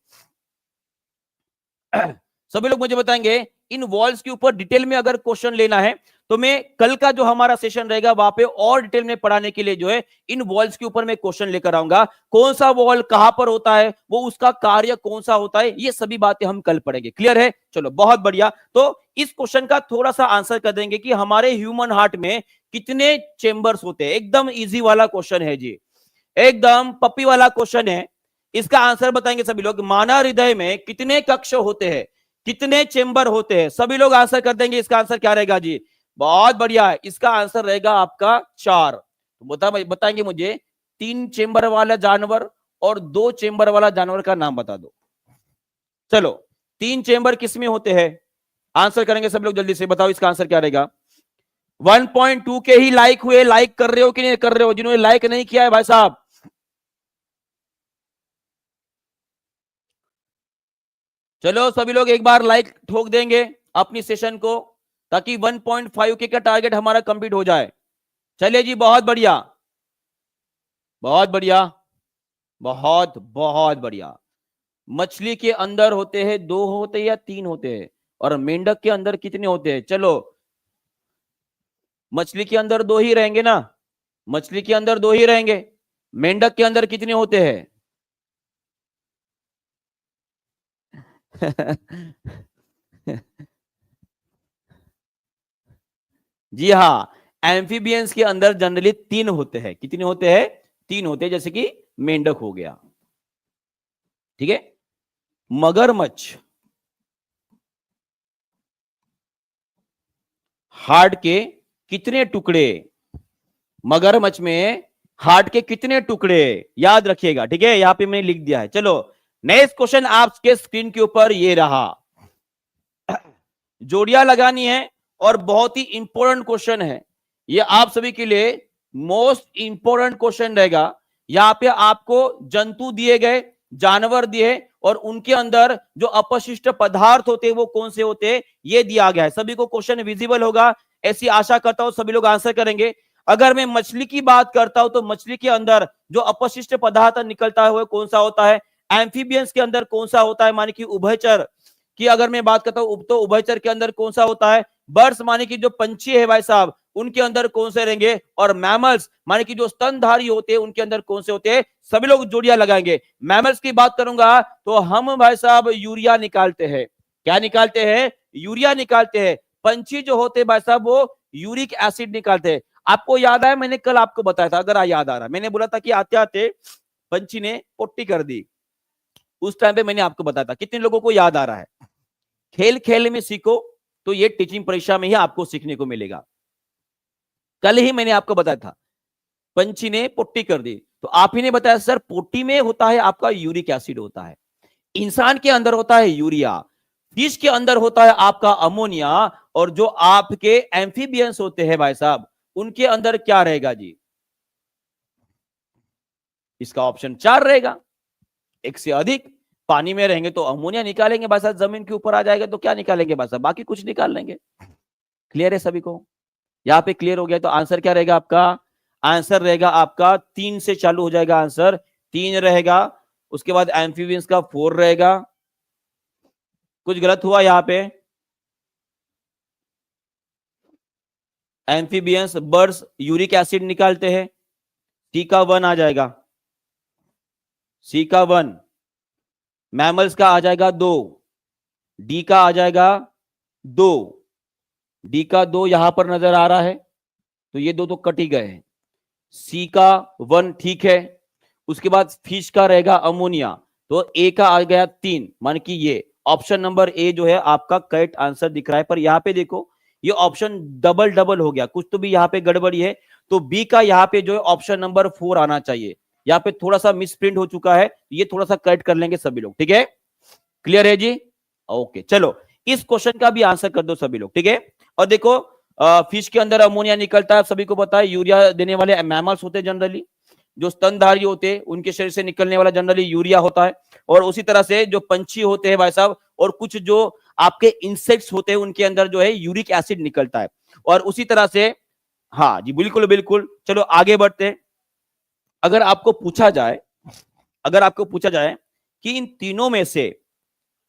सभी लोग मुझे बताएंगे इन वॉल्स के ऊपर डिटेल में अगर क्वेश्चन लेना है तो मैं कल का जो हमारा सेशन रहेगा वहां पे और डिटेल में पढ़ाने के लिए जो है इन वॉल्स के ऊपर मैं क्वेश्चन लेकर आऊंगा। कौन सा वॉल कहां पर होता है, वो उसका कार्य कौन सा होता है, ये सभी बातें हम कल पढ़ेंगे। क्लियर है? चलो बहुत बढ़िया। तो इस क्वेश्चन का थोड़ा सा आंसर कर देंगे कि हमारे ह्यूमन हार्ट में कितने चेंबर्स होते हैं। एकदम इजी वाला क्वेश्चन है जी, एकदम पप्पी वाला क्वेश्चन है। इसका आंसर बताएंगे सभी लोग। मानव हृदय में कितने कक्ष होते हैं, कितने चेंबर होते हैं? सभी लोग आंसर कर देंगे। इसका आंसर क्या रहेगा जी? बहुत बढ़िया है, इसका आंसर रहेगा आपका 4। तो बताएंगे मुझे 3 चेंबर वाला जानवर और 2 चेंबर वाला जानवर का नाम बता दो। चलो 3 चेंबर किसमें होते हैं? आंसर करेंगे सब लोग जल्दी से, बताओ इसका आंसर क्या रहेगा? 1.2 के ही लाइक हुए, लाइक कर रहे हो कि नहीं कर रहे हो? जिन्होंने लाइक नहीं किया है भाई साहब, चलो सभी लोग एक बार लाइक ठोक देंगे अपनी सेशन को, ताकि 1.5 के का टारगेट हमारा कंप्लीट हो जाए। चलिए जी, बहुत बढ़िया, बहुत बढ़िया, बहुत बहुत बढ़िया। मछली के अंदर होते हैं 2 होते हैं या 3 होते हैं? और मेंढक के अंदर कितने होते हैं? चलो मछली के अंदर 2 ही रहेंगे ना, मछली के अंदर 2 ही रहेंगे। मेंढक के अंदर कितने होते हैं? जी हाँ, एम्फीबियंस के अंदर जनरली 3 होते हैं। कितने होते हैं? 3 होते हैं, जैसे कि मेंढक हो गया। ठीक है। मगरमच्छ हार्ट के कितने टुकड़े? मगरमच्छ में हार्ट के कितने टुकड़े? याद रखिएगा। ठीक है, यहां पे मैंने लिख दिया है। चलो नेक्स्ट क्वेश्चन आपके स्क्रीन के ऊपर ये रहा। जोड़ियां लगानी है और बहुत ही इंपॉर्टेंट क्वेश्चन है ये, आप सभी के लिए मोस्ट इंपॉर्टेंट क्वेश्चन रहेगा। यहां पे आपको जंतु दिए गए, जानवर दिए, और उनके अंदर जो अपशिष्ट पदार्थ होते हैं वो कौन से होते हैं ये दिया गया है। सभी को क्वेश्चन विजिबल होगा, ऐसी आशा करता हूं सभी लोग आंसर करेंगे। अगर मैं मछली की बात करता हूं तो मछली के अंदर जो अपशिष्ट पदार्थ निकलता है वो कौन सा होता है? एम्फीबियंस के अंदर कौन सा होता है? माने कि उभयचर की अगर मैं बात करता हूं तो उभयचर के अंदर कौन सा होता है? बर्ड्स माने कि जो पंछी है भाई साहब, उनके अंदर कौन से रहेंगे? और मैमल्स माने कि जो स्तनधारी होते हैं उनके अंदर कौन से होते हैं? सभी लोग जोड़ियां लगाएंगे। मैमल्स की बात करूंगा तो हम भाई साहब यूरिया निकालते हैं। क्या निकालते हैं? यूरिया निकालते हैं। पंछी जो होते हैं भाई साहब वो यूरिक एसिड निकालते हैं। आपको याद है, मैंने कल आपको बताया था, अगर याद आ रहा, मैंने बोला था कि आते आते पंछी ने पोटी कर दी। उस टाइम पे मैंने आपको बताया था। कितने लोगों को याद आ रहा है? खेल खेल में सीखो, तो ये टीचिंग परीक्षा में ही आपको सीखने को मिलेगा। कल ही मैंने आपको बताया था, पंछी ने पोटी कर दी, तो आप ही ने बताया सर पोटी में होता है आपका यूरिक एसिड होता है, इंसान के अंदर होता है यूरिया, फिश के अंदर होता है आपका अमोनिया, और जो आपके एम्फीबियंस होते हैं भाई साहब उनके अंदर क्या रहेगा जी? इसका ऑप्शन 4 रहेगा। एक से अधिक पानी में रहेंगे तो अमोनिया निकालेंगे भाई साहब, जमीन के ऊपर आ जाएगा तो क्या निकालेंगे भाई साहब? बाकी कुछ निकाल लेंगे। क्लियर है सभी को? यहां पे क्लियर हो गया तो आंसर क्या रहेगा आपका? आंसर रहेगा आपका 3 से चालू हो जाएगा आंसर, 3 रहेगा। उसके बाद एम्फीबियंस का 4 रहेगा। कुछ गलत हुआ यहां पे? एम्फीबियंस बर्ड्स यूरिक एसिड निकालते हैं, सी का 1 आ जाएगा, सी का 1। मैमल्स का आ जाएगा 2, डी का आ जाएगा 2, डी का 2 यहां पर नजर आ रहा है, तो ये दो तो कट ही गए हैं। सी का 1 ठीक है। उसके बाद फिश का रहेगा अमोनिया, तो ए का आ गया 3, मान कि ये ऑप्शन नंबर ए जो है आपका करेक्ट आंसर दिख रहा है। पर यहां पे देखो ये ऑप्शन डबल डबल हो गया, कुछ तो भी यहां पे गड़बड़ी है। तो बी का यहां पे जो है ऑप्शन नंबर 4 आना चाहिए। यहाँ पे थोड़ा सा मिस प्रिंट हो चुका है, ये थोड़ा सा करेक्ट कर लेंगे सभी लोग। ठीक है, क्लियर है जी? ओके, चलो इस क्वेश्चन का भी आंसर कर दो सभी लोग। ठीक है, और देखो फिश के अंदर अमोनिया निकलता है, सभी को पता है। यूरिया देने वाले मैमल्स होते हैं जनरली, जो स्तनधारी होते हैं उनके शरीर से निकलने वाला जनरली यूरिया होता है। और उसी तरह से जो पंछी होते हैं भाई साहब, और कुछ जो आपके इंसेक्ट्स होते हैं उनके अंदर जो है यूरिक एसिड निकलता है। और उसी तरह से, हाँ जी बिल्कुल बिल्कुल। चलो आगे बढ़ते हैं। अगर आपको पूछा जाए, अगर आपको पूछा जाए कि इन तीनों में से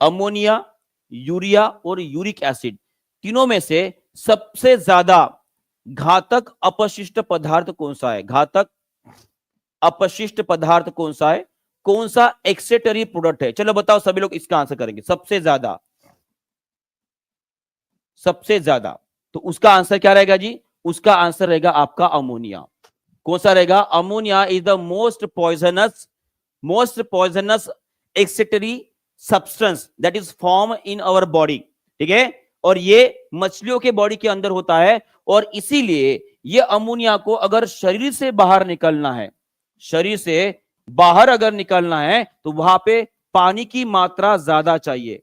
अमोनिया, यूरिया और यूरिक एसिड, तीनों में से सबसे ज्यादा घातक अपशिष्ट पदार्थ कौन सा है? घातक अपशिष्ट पदार्थ कौन सा है? कौन सा एक्सेटरी प्रोडक्ट है? चलो बताओ सभी लोग इसका आंसर करेंगे। सबसे ज्यादा, सबसे ज्यादा, तो उसका आंसर क्या रहेगा जी? उसका आंसर रहेगा आपका अमोनिया। कौन सा रहेगा? Ammonia is the most poisonous excretory substance that is form in our body. ठीक है, और ये मछलियों के बॉडी के अंदर होता है, और इसीलिए ये अमोनिया को अगर शरीर से बाहर निकलना है, शरीर से बाहर अगर निकलना है तो वहां पे पानी की मात्रा ज्यादा चाहिए।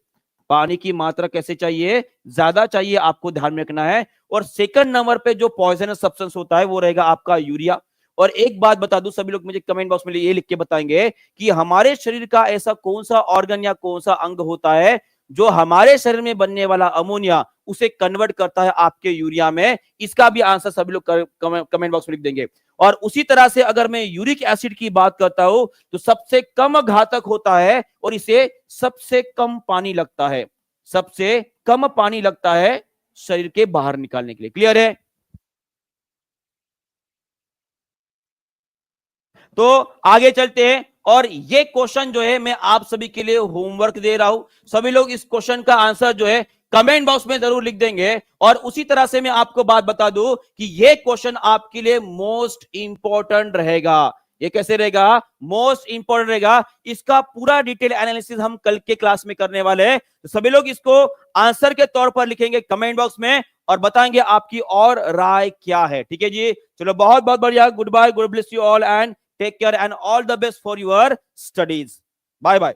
पानी की मात्रा कैसे चाहिए? ज्यादा चाहिए, आपको ध्यान में रखना है। और सेकंड नंबर पे जो पॉइजनस सब्सटेंस होता है वो रहेगा आपका यूरिया। और एक बात बता दूं, सभी लोग मुझे कमेंट बॉक्स में ये लिख के बताएंगे कि हमारे शरीर का ऐसा कौन सा ऑर्गन या कौन सा अंग होता है जो हमारे शरीर में बनने वाला अमोनिया उसे कन्वर्ट करता है आपके यूरिया में। इसका भी आंसर सभी लोग कमेंट बॉक्स में लिख देंगे। और उसी तरह से अगर मैं यूरिक एसिड की बात करता हूं तो सबसे कम घातक होता है, और इसे सबसे कम पानी लगता है, सबसे कम पानी लगता है शरीर के बाहर निकालने के लिए। क्लियर है? तो आगे चलते हैं और ये क्वेश्चन जो है मैं आप सभी के लिए होमवर्क दे रहा हूं। सभी लोग इस क्वेश्चन का आंसर जो है कमेंट बॉक्स में जरूर लिख देंगे। और उसी तरह से मैं आपको बात बता दूं कि ये क्वेश्चन आपके लिए मोस्ट इंपॉर्टेंट रहेगा। ये कैसे रहेगा? मोस्ट इंपॉर्टेंट रहेगा। इसका पूरा डिटेल एनालिसिस हम कल के क्लास में करने वाले हैं। तो सभी लोग इसको आंसर के तौर पर लिखेंगे कमेंट बॉक्स में और बताएंगे आपकी और राय क्या है। ठीक है जी, चलो बहुत बहुत बढ़िया। Goodbye, good bless you all and take care and all the best for your studies. Bye bye.